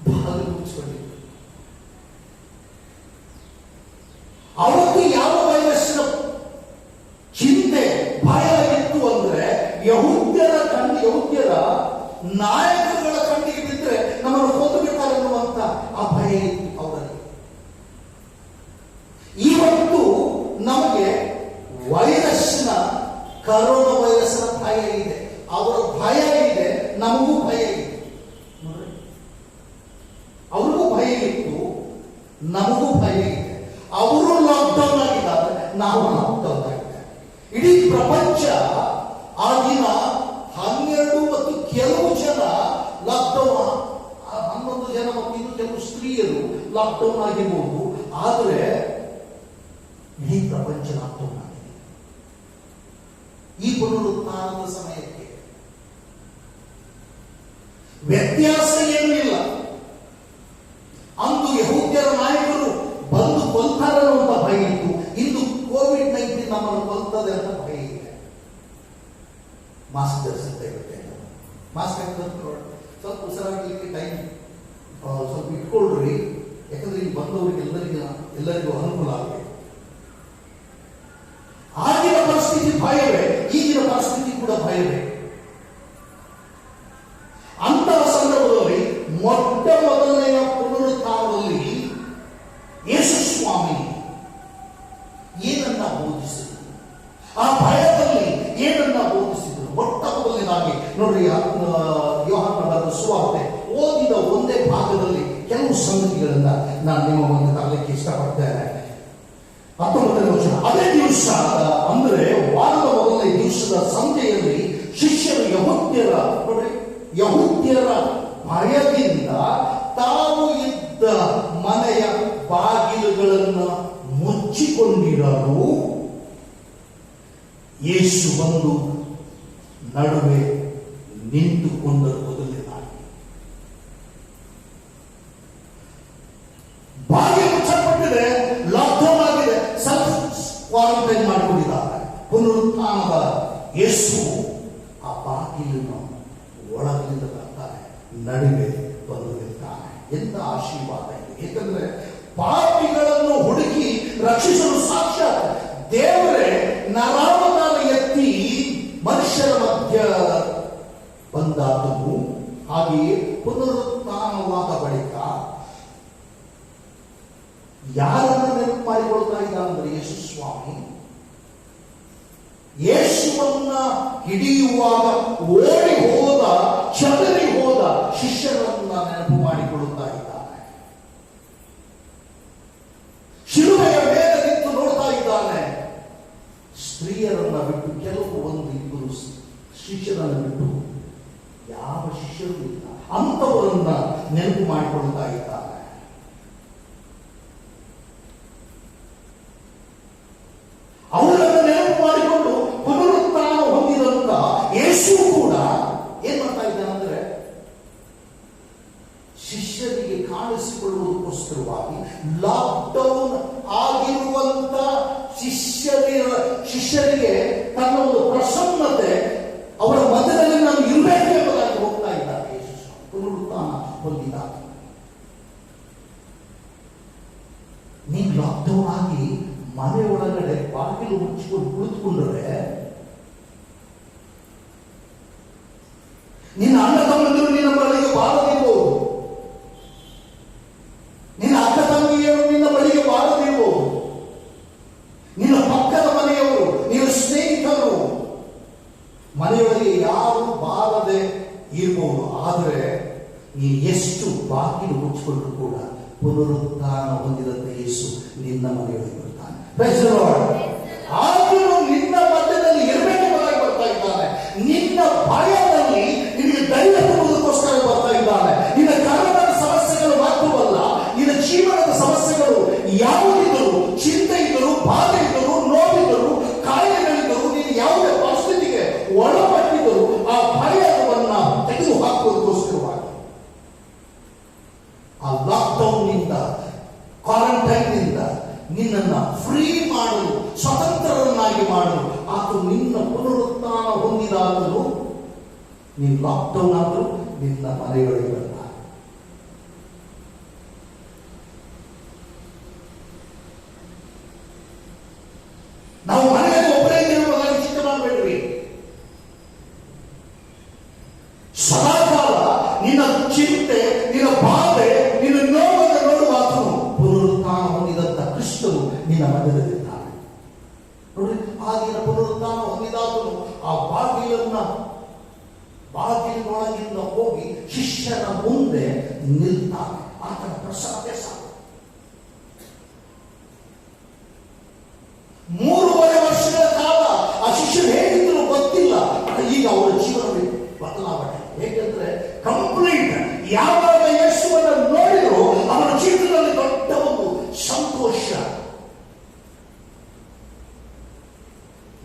ಬಾಗಿಲು ಮುಚ್ಚಿಕೊಂಡಿದ್ರು. ಅವತ್ತು ಯಾವ ವೈರಸ್ಸಿನ ಚಿಂತೆ ಭಯ ಇತ್ತು ಅಂದ್ರೆ ಯಹೂದ್ಯರ ನಾಯಕರುಗಳ ಕಣ್ಣಿಗೆ ಬಿದ್ದರೆ ನಮ್ಮನ್ನು ಕೊಂದು ಬಿಡ್ತಾರೆ ಅನ್ನುವಂತ ಆ ಭಯ ಇತ್ತು ಅವರಲ್ಲಿ. ಇವತ್ತು ನಮಗೆ ಕರೋನಾ ವೈರಸ್ನ ಭಯ ಇದೆ, ಅವರ ಭಯ ಇದೆ, ನಮಗೂ ಭಯ ಇದೆ. ಅವ್ರಿಗೂ ಭಯ ಇತ್ತು, ನಮಗೂ ಭಯ ಇದೆ. ಅವರು ಲಾಕ್ಡೌನ್ ಆಗಿದ್ದಾರೆ, ನಾವು ಲಾಕ್ಡೌನ್ ಆಗಿದ್ದಾರೆ. ಇಡೀ ಪ್ರಪಂಚ ಆ ದಿನ 12 ಮತ್ತು ಕೆಲವು ಜನ ಲಾಕ್ಡೌನ್, 11 ಜನ ಮತ್ತು ಇನ್ನು ಕೆಲವು ಸ್ತ್ರೀಯರು ಲಾಕ್ಡೌನ್ ಆಗಿರ್ಬೋದು. ಆದರೆ ಇಡೀ ಪ್ರಪಂಚ ಲಾಕ್ಡೌನ್ ಆಗಿದೆ. ಈ ಪುನರುತ್ಥಾನದ ಸಮಯಕ್ಕೆ ವ್ಯತ್ಯಾಸ ಏನೂ ಇಲ್ಲ. ಅಂದು ಯಹೂದ್ಯರ ನಾಯಕರು ಬಂದು ಕೊಲ್ತಾರೆ ಅನ್ನುವಂಥ ಭಯ ಇತ್ತು. ಇಂದು ಕೋವಿಡ್-19 ನಮ್ಮನ್ನು ಕೊಲ್ತದೆ ಅಂತ ಭಯ ಇದೆ. ಮಾಸ್ಕ್ ಧರಿಸುತ್ತಾ ಇರುತ್ತೆ, ಮಾಸ್ಕ್ ಹಾಕಿಕೊಂಡು ಸ್ವಲ್ಪ ಉಸಿರಾಡಲಿಕ್ಕೆ ಟೈಮ್ ಸ್ವಲ್ಪ ಇಟ್ಕೊಳ್ರಿ. ಯಾಕಂದ್ರೆ ಇಲ್ಲಿ ಬಂದವರಿಗೆ ಎಲ್ಲರಿಗೂ ಅನುಕೂಲ ಆಗಬೇಕು. ಆಗಿನ ಪರಿಸ್ಥಿತಿ ಭಯವೇ, ಈಗಿನ ಪರಿಸ್ಥಿತಿ ಕೂಡ ಭಯವೇ. ಅಂತಹ ಸಂದರ್ಭದಲ್ಲಿ ಮೊಟ್ಟ ಮೊದಲನೆಯ ಪುನರುತ್ಥಾನದಲ್ಲಿ ಯೇಸು ಸ್ವಾಮಿ ಏನನ್ನ ಬೋಧಿಸಿದರು, ಆ ಭಯದಲ್ಲಿ ಏನನ್ನ ಬೋಧಿಸಿದರು? ಮೊಟ್ಟ ಮೊದಲನೇದಾಗಿ ನೋಡ್ರಿ, ಯೋಹಾನ ಬರೆದ ಸುವಾರ್ತೆ ಓದಿದ ಒಂದೇ ಭಾಗದಲ್ಲಿ ಕೆಲವು ಸಂಗತಿಗಳನ್ನ ನಾನು ನಿಮ್ಮ ಮುಂದೆ ತರಲಿಕ್ಕೆ ಇಷ್ಟಪಡ್ತೇನೆ. 19ನೇ ವಚನ. ಅದೇ ದಿವಸ ಅಂದ್ರೆ ವಾರದ ಮೊದಲನೇ ದಿವಸದ ಸಂಜೆಯಲ್ಲಿ ಶಿಷ್ಯರು ಯಹೂದ್ಯರ ಭಯದಿಂದ ತಾವು ಇದ್ದ ಮನೆಯ ಬಾಗಿಲುಗಳನ್ನು ಮುಚ್ಚಿಕೊಂಡಿರಲು ಯೇಸು ಬಂದು ನಡುವೆ ನಿಂತುಕೊಂಡರು. ಮೊದಲನೇದಾಗಿ ಬಾಗಿಲು ಮುಚ್ಚಲ್ಪಟ್ಟಿದೆ, ಲಾಕ್ಡೌನ್ ಆಗಿದೆ, ಸೆಲ್ಫ್ ಕ್ವಾರಂಟೈನ್ ಮಾಡಿಕೊಂಡಿದ್ದಾರೆ. ಪುನರುತ್ಥಾನದ ಯೇಸು ಆ ಬಾಗಿಲನ್ನು ಒಳಗಿನಿಂದ ಬರ್ತಾನೆ, ನಡುವೆ ಬಂದು ನಿಲ್ತಾನೆ. ಎಂತ ಆಶೀರ್ವಾದ ಇದೆ! ಏಕೆಂದ್ರೆ ಪಾಪಿಗಳನ್ನು ಹುಡುಕಿ ರಕ್ಷಿಸಲು ಸಾಕ್ಷಾತ್ ದೇವರೇ ನರಾವತಾರ ಎತ್ತಿ ಮನುಷ್ಯರ ಮಧ್ಯ ಬಂದಾತನು. ಹಾಗೆಯೇ ಪುನರುತ್ಥಾನವಾದ ಬಳಿಕ ಯಾರನ್ನ ನೆನಪು ಮಾಡಿಕೊಳ್ತಾ ಇದ್ದಾನಂದ್ರೆ ಯೇಸು ಸ್ವಾಮಿ ಯೇಸುವನ್ನ ಹಿಡಿಯುವಾಗ ಓಡಿ ಹೋದ, ಚದರಿ ಹೋದ ಶಿಷ್ಯರನ್ನ ನೆನಪು ಮಾಡಿಕೊಳ್ಳುತ್ತಾ ಇದ್ದಾನೆ. ಶಿಲುಬೆಯ ಮೇಲೆ ನಿಂತು ನೋಡ್ತಾ ಇದ್ದಾನೆ. ಸ್ತ್ರೀಯರನ್ನ ಬಿಟ್ಟು, ಕೆಲವು 1-2 ಶಿಷ್ಯರನ್ನು ಬಿಟ್ಟು ಯಾವ ಶಿಷ್ಯರು ಇಲ್ಲ, ಅಂತವರನ್ನ ನೆನಪು ಮಾಡಿಕೊಳ್ತಾ ಇದ್ದಾನೆ. ಅವರನ್ನು ನೆನಪು ಮಾಡಿಕೊಂಡು ಪುನರುತ್ಥಾನ ಹೊಂದಿದಂತ ಯೇಸು ಕೂಡ ಏನ್ ಮಾಡ್ತಾ ಇದ್ದಾನಂದ್ರೆ, ಶಿಷ್ಯರಿಗೆ ಕಾಣಿಸಿಕೊಳ್ಳುವುದಕ್ಕೋಸ್ಕರವಾಗಿ ಲಾಕ್ಡೌನ್ ಆಗಿರುವಂತ ಶಿಷ್ಯರಿಗೆ ತನ್ನ ಒಂದು ಪ್ರಸನ್ನತೆ, ಅವರ ಮಧ್ಯದಲ್ಲಿ ನಾನು ಇರಬೇಕು ಎಂಬುದಾಗಿ ಹೋಗ್ತಾ ಇದ್ದಾರೆ. ಯೇಸು ಪುನರುತ್ಥಾನ ಹೊಂದಿದಾಗ ನೀವು ಲಾಕ್ಡೌನ್ ಆಗಿ ಮನೆ ಒಳಗಡೆ ಬಾಗಿಲು ಮುಚ್ಚಿಕೊಂಡು ಕುಳಿತುಕೊಂಡ್ರೆ ನಿನ್ನ ಅಣ್ಣ ತಮ್ಮಂದಿರು ನಿನ್ನ ಬಳಿಗೆ ಬಾರದಿರ್ಬೋದು, ನಿನ್ನ ಅಕ್ಕ ತಂಗಿಯರು ನಿನ್ನ ಬಳಿಗೆ ಬಾರದಿರ್ಬೋದು, ನಿನ್ನ ಪಕ್ಕದ ಮನೆಯವರು, ನಿನ್ನ ಸ್ನೇಹಿತರು ಮನೆಯೊಳಗೆ ಯಾರು ಬಾರದೆ ಇರ್ಬೋದು. ಆದರೆ ನೀನು ಎಷ್ಟು ಬಾಗಿಲು ಮುಚ್ಚಿಕೊಂಡ್ರು ಕೂಡ ಪುನರುತ್ಥಾನ ಹೊಂದಿದಂತೆ ಯೇಸು ನಿನ್ನ ಮನೆಯೊಳಗೆ ಬರ್ತಾನೆ. ಆದರೂ ನಿನ್ನ ಮಧ್ಯದಲ್ಲಿ ಇರಬೇಕೆಂಬುದಾಗಿ ಬರ್ತಾ ಇದ್ದಾನೆ. ನಿನ್ನ ಭಯದಲ್ಲಿ ನಿನಗೆ ಧೈರ್ಯ ತುಂಬುವುದಕ್ಕೋಸ್ಕರ ಬರ್ತಾ ಇದ್ದಾನೆ. ನಿನ್ನ ಕರ್ಮದ ಸಮಸ್ಯೆಗಳು ಮಾತ್ರವಲ್ಲ, ನಿನ್ನ ಜೀವನದ ಸಮಸ್ಯೆಗಳು ಯಾವುದಿದ್ದರೂ, ಚಿಂತೆ ಇದ್ದರೂ, ಬಾಧೆ ಇದ್ದರೂ, ನೋವಿದ್ದರೂ, ಕಾಯಿಲೆಗಳಿದ್ದರೂ, ನೀನು ಯಾವುದೇ ಪರಿಸ್ಥಿತಿಗೆ ಒಳಪಟ್ಟಿದ್ದರೂ ಆ ಮಾಡಲು ಆತನು ನಿನ್ನ ಪುನರುತ್ಥಾನ ಹೊಂದಿದಾಗಲೂ ನೀನು ಲಾಕ್ಡೌನ್ ಆದರೂ ನಿನ್ನ ಮನೆಯೊಳಗೆ ಬಂದ. ನಾವು ಮನೆಯಲ್ಲಿ ಒಬ್ಬರೇ ಇರುವಾಗ ಚಿಂತೆ ಮಾಡಬೇಡ್ರಿ. ಸದಾಕಾಲ ನಿನ್ನ ಚಿಂತೆ, ನಿನ್ನ ಬಾಧೆ, ನಿನ್ನ ನೋವನ್ನು ನೋಡುವ ಆತನು ಪುನರುತ್ಥಾನ ಹೊಂದಿದಂತ ಕ್ರಿಸ್ತನು ನಿನ್ನ ಮಧ್ಯದಲ್ಲಿದ್ದಾನೆ. ನೋಡಿ, ಆಗಿನ ಪುನರುತ್ಥಾನ ಹೊಂದಿದಾತನು ಆ ಬಾಗಿಲಿನೊಳಗಿಂದ ಹೋಗಿ ಶಿಷ್ಯನ ಮುಂದೆ ನಿಲ್ತಾನೆ. ಆತನ ಪ್ರಸನ್ನತೆ ಸಾಕು. 3.5 ವರ್ಷಗಳ ಕಾಲ ಆ ಶಿಷ್ಯರು ಹೇಗಿದ್ರು ಗೊತ್ತಿಲ್ಲ. ಈಗ ಅವರ ಜೀವನ ಬದಲಾವಣೆ. ಹೇಗೆಂದ್ರೆ ಕಂಪ್ಲೀಟ್ ಯಾವಾಗ ಯೇಸುವನ್ನು ನೋಡಿದ್ರು ಅವರ ಜೀವನದಲ್ಲಿ ದೊಡ್ಡ ಒಂದು ಸಂತೋಷ.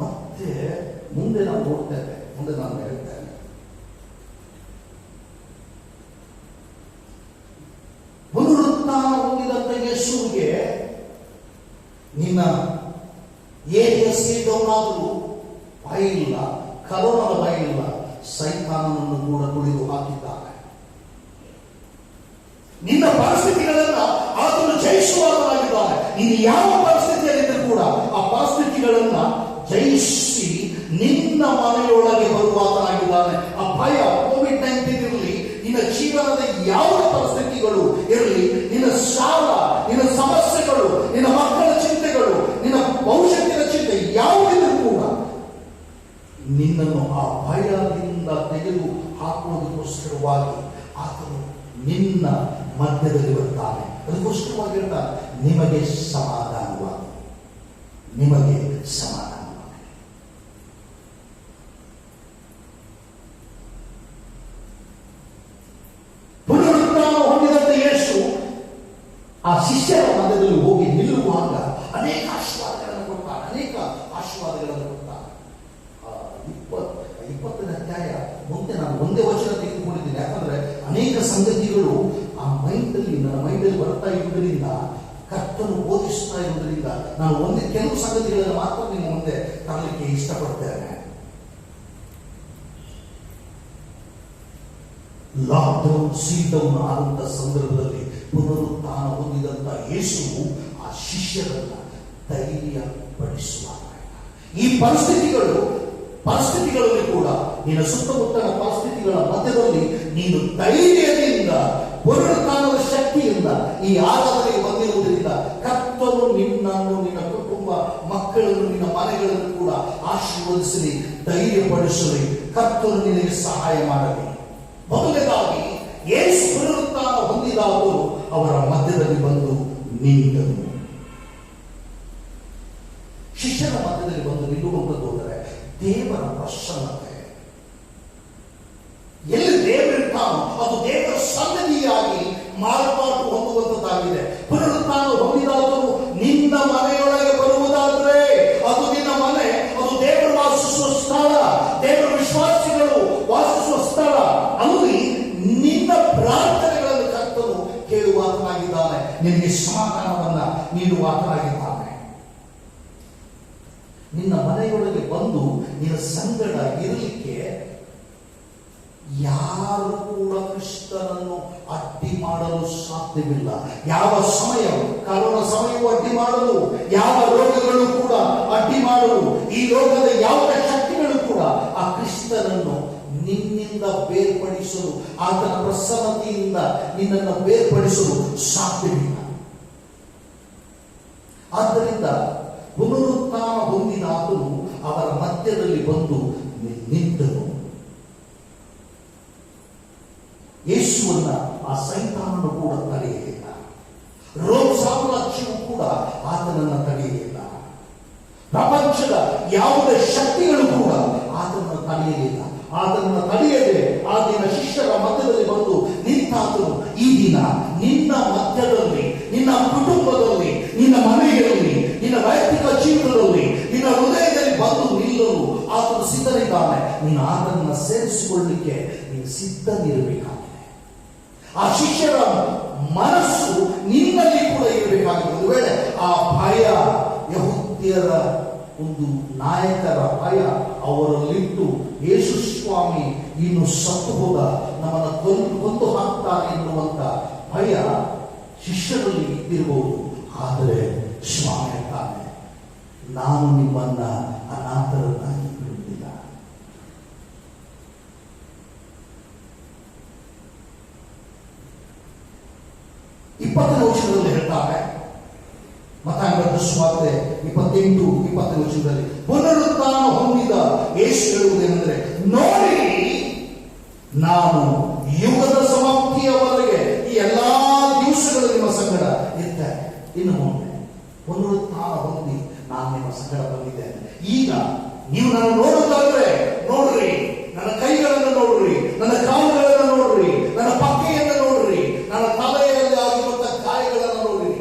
ಮತ್ತೆ ಮುಂದೆ ನಾವು ನೋಡ್ತೇವೆ, ಮುಂದೆ ನಾನು ಹೇಳ್ತೇನೆ. ಪುನರುತ್ಥಾನ ಹೊಂದಿದಂತ ಯೇಸುವಿಗೆ ನಿನ್ನ ಏರಿಯಸ್ ಡೌನಾದರೂ ಭಯ ಇಲ್ಲ, ಕರೋನಾದ ಭಯ ಇಲ್ಲ. ಸೈತಾನನನ್ನು ಕೂಡ ತುಳಿದು ಹಾಕಿದ್ದಾನೆ. ನಿನ್ನ ಪರಿಸ್ಥಿತಿಗಳನ್ನ ಆತನು ಜಯಿಸುವಾಗಲಾಗಿದ್ದಾನೆ. ನೀನು ಯಾವ ಪರಿಸ್ಥಿತಿಯಲ್ಲಿದ್ದರೂ ಕೂಡ ಆ ಪರಿಸ್ಥಿತಿಗಳನ್ನ ಜಯಿಸಿ ನಿನ್ನ ಮನೆಯೊಳಗೆ ಬರುವಾತನಾಗಿದ್ದಾನೆ. ಆ ಭಯ, ಕೋವಿಡ್-19 ಇರಲಿ, ನಿನ್ನ ಜೀವನದ ಯಾವ ಪರಿಸ್ಥಿತಿಗಳು ಇರಲಿ, ನಿನ್ನ ಸಾಲ, ನಿನ್ನ ಸಮಸ್ಯೆಗಳು, ನಿನ್ನ ಮಕ್ಕಳ ಚಿಂತೆಗಳು, ನಿನ್ನ ಭವಿಷ್ಯತ್ತಿನ ಚಿಂತೆ ಯಾವುದಿದ್ರೂ ಕೂಡ ನಿನ್ನನ್ನು ಆ ಭಯದಿಂದ ತೆಗೆದು ಹಾಕುವುದಕ್ಕೋಸ್ಕರವಾಗಿ ಆತನು ನಿನ್ನ ಮಧ್ಯದಲ್ಲಿ ಬರ್ತಾನೆ. ಅದಕ್ಕೋಸ್ಕರವಾಗಿ ಹೇಳ್ತಾನೆ, ನಿಮಗೆ ಸಮಾಧಾನವಾಗಿ, ನಿಮಗೆ ಸಮಾಧಾನವಾಗಿ. ಪುನರುತ್ಥಾನ ಹೊಂದಿದಂತ ಯೇಸು ಆ ಶಿಷ್ಯರ ಮಧ್ಯದಲ್ಲಿ ಹೋಗಿ ನಿಲ್ಲುವಾಗ ಅನೇಕ ಆಶೀರ್ವಾದಗಳನ್ನು ಕೊಡ್ತಾನೆ. ಅನೇಕ ಆಶೀರ್ವಾದಗಳನ್ನು ಕೊಡ್ತಾನೆ. 20ನೇ ಅಧ್ಯಾಯ ಮುಂದೆ ನಾನು ಒಂದೇ ವಚನ ತೆಗೆದುಕೊಂಡಿದ್ದೀನಿ. ಯಾಕಂದ್ರೆ ಅನೇಕ ಸಂಗತಿಗಳು ಆ ನನ್ನ ಮೈಂಡಲ್ಲಿ ಬರ್ತಾ ಇರುವುದರಿಂದ, ಕರ್ತನು ಬೋಧಿಸ್ತಾ ಇರುವುದರಿಂದ ನಾನು ಕೆಲವು ಸಂಗತಿಗಳನ್ನು ಮಾತ್ರ ನಿಮ್ಮ ಮುಂದೆ ತರಲಿಕ್ಕೆ ಇಷ್ಟಪಡ್ತೇನೆ. ಲಾಕ್ಡೌನ್, ಸೀಲ್ಡೌನ್ ಆದಂತ ಸಂದರ್ಭದಲ್ಲಿ ಪುನರುತ್ಥಾನ ಹೊಂದಿದಂತ ಯೇಸು ಆ ಶಿಷ್ಯರನ್ನ ಧೈರ್ಯ ಪಡಿಸುವಾಗ ಈ ಪರಿಸ್ಥಿತಿಗಳಲ್ಲಿ ಕೂಡ ನಿನ್ನ ಸುತ್ತಮುತ್ತಲ ಪರಿಸ್ಥಿತಿಗಳ ಮಧ್ಯದಲ್ಲಿ ನೀನು ಧೈರ್ಯದಿಂದ, ಪುನರುತ್ಥಾನದ ಶಕ್ತಿಯಿಂದ ಈ ಆರಾಧನೆಗೆ ಬಂದಿರುವುದರಿಂದ ಕರ್ತನು ನಿನ್ನನ್ನು, ನಿನ್ನ ಕುಟುಂಬ, ಮಕ್ಕಳನ್ನು, ನಿನ್ನ ಮನೆಗಳನ್ನು ಕೂಡ ಆಶೀರ್ವದಿಸಲಿ, ಧೈರ್ಯಪಡಿಸಲಿ, ಕರ್ತನು ನಿನಗೆ ಸಹಾಯ ಮಾಡಲಿ. ಮೊದಲನೇದಾಗಿ ಯೇಸು ಪುನರುತ್ಥಾನ ಹೊಂದಿದವರು ಅವರ ಮಧ್ಯದಲ್ಲಿ ಬಂದು ನಿಂತನು. ಶಿಷ್ಯರ ಮಧ್ಯದಲ್ಲಿ ಬಂದು ನಿಲ್ಲುವಂಥದ್ದು ಅಂದರೆ ದೇವರ ಪ್ರಸನ್ನತೆ. ಎಲ್ಲಿ ದೇವರಿರ್ತಾನೋ ಅದು ದೇವರ ಸನ್ನಿಧಿಯಾಗಿ ಮಾರ್ಪಾಟು ಹೊಂದುವಂಥದ್ದಾಗಿದೆ. ಪುನರುತ್ಥಾನ ಹೊಂದಿದವರು ನಿನ್ನ ಮನೆಯೊಳಗೆ ಬರುವುದಾದರೆ ಅದು ನಿನ್ನ ಮನೆ, ಅದು ದೇವರು ವಾಸಿಸುವ ಸ್ಥಳ, ದೇವರ ವಿಶ್ವಾಸಿಗಳು ವಾಸಿಸುವ ಸ್ಥಳ. ಅಲ್ಲಿ ನಿನ್ನ ಪ್ರಾರ್ಥನೆಗಳನ್ನು ಕರ್ತನು ಕೇಳುವಾತನಾಗಿದ್ದಾನೆ, ನಿನಗೆ ಸಮಾಧಾನವನ್ನ ನೀಡುವಾತನಾಗಿದ್ದಾನೆ. ನಿನ್ನ ಮನೆಯೊಳಗೆ ಬಂದು ನಿನ್ನ ಸಂಗಡ ಇರಲಿಕ್ಕೆ ಯಾರು ಕೂಡ ಕ್ರಿಸ್ತನನ್ನು ಅಡ್ಡಿ ಮಾಡಲು ಸಾಧ್ಯವಿಲ್ಲ. ಯಾವ ಸಮಯ, ಕರೋನಾ ಸಮಯವೂ ಅಡ್ಡಿ ಮಾಡಲು, ಯಾವ ರೋಗಗಳು ಕೂಡ ಅಡ್ಡಿ ಮಾಡಲು, ಈ ರೋಗದ ಯಾವ ಶಕ್ತಿಗಳು ಕೂಡ ಆ ಕ್ರಿಸ್ತನನ್ನು ನಿನ್ನಿಂದ ಬೇರ್ಪಡಿಸಲು, ಆತನ ಪ್ರಸನ್ನತೆಯಿಂದ ನಿನ್ನನ್ನು ಬೇರ್ಪಡಿಸಲು ಸಾಧ್ಯವಿಲ್ಲ. ಆದ್ದರಿಂದ ಪುನರುತ್ಥಾನ ಹೊಂದಿದ ಆತನು ಅವರ ಮಧ್ಯದಲ್ಲಿ ಬಂದು ನಿಂತನು. ಯೇಸುವನ್ನ ಆ ಸೈತಾನನು ಕೂಡ ತಡೆಯಲಿಲ್ಲ. ರೋಗ ಸಾಮ್ರಾಜ್ಯವು ಕೂಡ ಆತನನ್ನು ತಡೆಯಲಿಲ್ಲ. ಪ್ರಪಂಚದ ಯಾವುದೇ ಶಕ್ತಿಗಳು ಕೂಡ ಆತನನ್ನು ತಡೆಯಲಿಲ್ಲ. ಆತನನ್ನು ತಡೆಯದೆ ಆ ದಿನ ಶಿಷ್ಯರ ಮಧ್ಯದಲ್ಲಿ ಬಂದು ನಿಂತಾತನು. ಈ ದಿನ ನಿನ್ನ ಮಧ್ಯದಲ್ಲಿ, ನಿನ್ನ ಕುಟುಂಬದಲ್ಲಿ, ನಿನ್ನ ಮನೆಯಲ್ಲಿ, ನಿನ್ನ ವೈಯಕ್ತಿಕ ಜೀವನದಲ್ಲಿ, ನಿನ್ನ ಹೃದಯದಲ್ಲಿ ಬಂದು ನಿಲ್ಲಲು ಆತನು ಸಿದ್ಧನಿದ್ದಾನೆ. ನೀನು ಆತನನ್ನು ಸೇರಿಸಿಕೊಳ್ಳಲಿಕ್ಕೆ ನೀನು ಸಿದ್ಧನಿರಬೇಕಾಗಿದೆ. ಆ ಶಿಷ್ಯರ ಮನಸ್ಸು ನಿನ್ನಲ್ಲಿ ಕೂಡ ಇರಬೇಕಾಗಿದೆ. ಒಂದು ವೇಳೆ ಆ ಭಯ, ಯಹೂದ್ಯರ ಒಂದು ನಾಯಕರ ಭಯ ಅವರಲ್ಲಿಟ್ಟು ಯೇಸು ಸ್ವಾಮಿ ಇನ್ನು ಸತ್ತು ಹೋದ, ನಮ್ಮನ್ನು ಕೊಂದು ಹಾಕ್ತಾನೆ ಎನ್ನುವಂತ ಭಯ ಶಿಷ್ಯರಲ್ಲಿ ಇದ್ದಿರಬಹುದು. ಆದರೆ ಸ್ವಾಮಿ ಹೇಳ್ತಾನೆ, ನಾನು ನಿಮ್ಮನ್ನ ಅನಾಥರನ್ನಾಗಿ ಬಿಡುವುದಿಲ್ಲ. ಇಪ್ಪತ್ತನೇ ವಚನದಲ್ಲಿ ಹೇಳ್ತಾರೆ, ಮತ್ತಾಯ ಬರೆದ ಸುವಾರ್ತೆ 28-20 ವಚನದಲ್ಲಿ ಪುನರುತ್ಥಾನ ಹೊಂದಿದ ಯೇಸು ಹೇಳುವುದೇನೆಂದರೆ, ನೋಡಿ ನಾನು ಯುಗದ ಸಮಾಪ್ತಿಯವರೆಗೆ ಈ ಎಲ್ಲಾ ದಿವಸಗಳು ನಿಮ್ಮ ಸಂಗಡ ಇರ್ತೇನೆ. ಇನ್ನು ಮುಂದೆ ಪುನರುತ್ಥಾನ ಹೊಂದಿ ನಾನು ನಿಮ್ಮ ಸಂಗಡ ಬಂದಿದ್ದೇನೆ. ಈಗ ನೀವು ನನ್ನ ನೋಡುತ್ತಾದ್ರೆ ನೋಡ್ರಿ, ನನ್ನ ಕೈಗಳನ್ನು ನೋಡ್ರಿ, ನನ್ನ ಕಾಲುಗಳನ್ನು ನೋಡ್ರಿ, ನನ್ನ ಪಕ್ಕೆಯನ್ನು ನೋಡ್ರಿ, ನನ್ನ ತಲೆಯಲ್ಲಿ ಆಗಿರುವಂತ ಗಾಯಗಳನ್ನು ನೋಡ್ರಿ.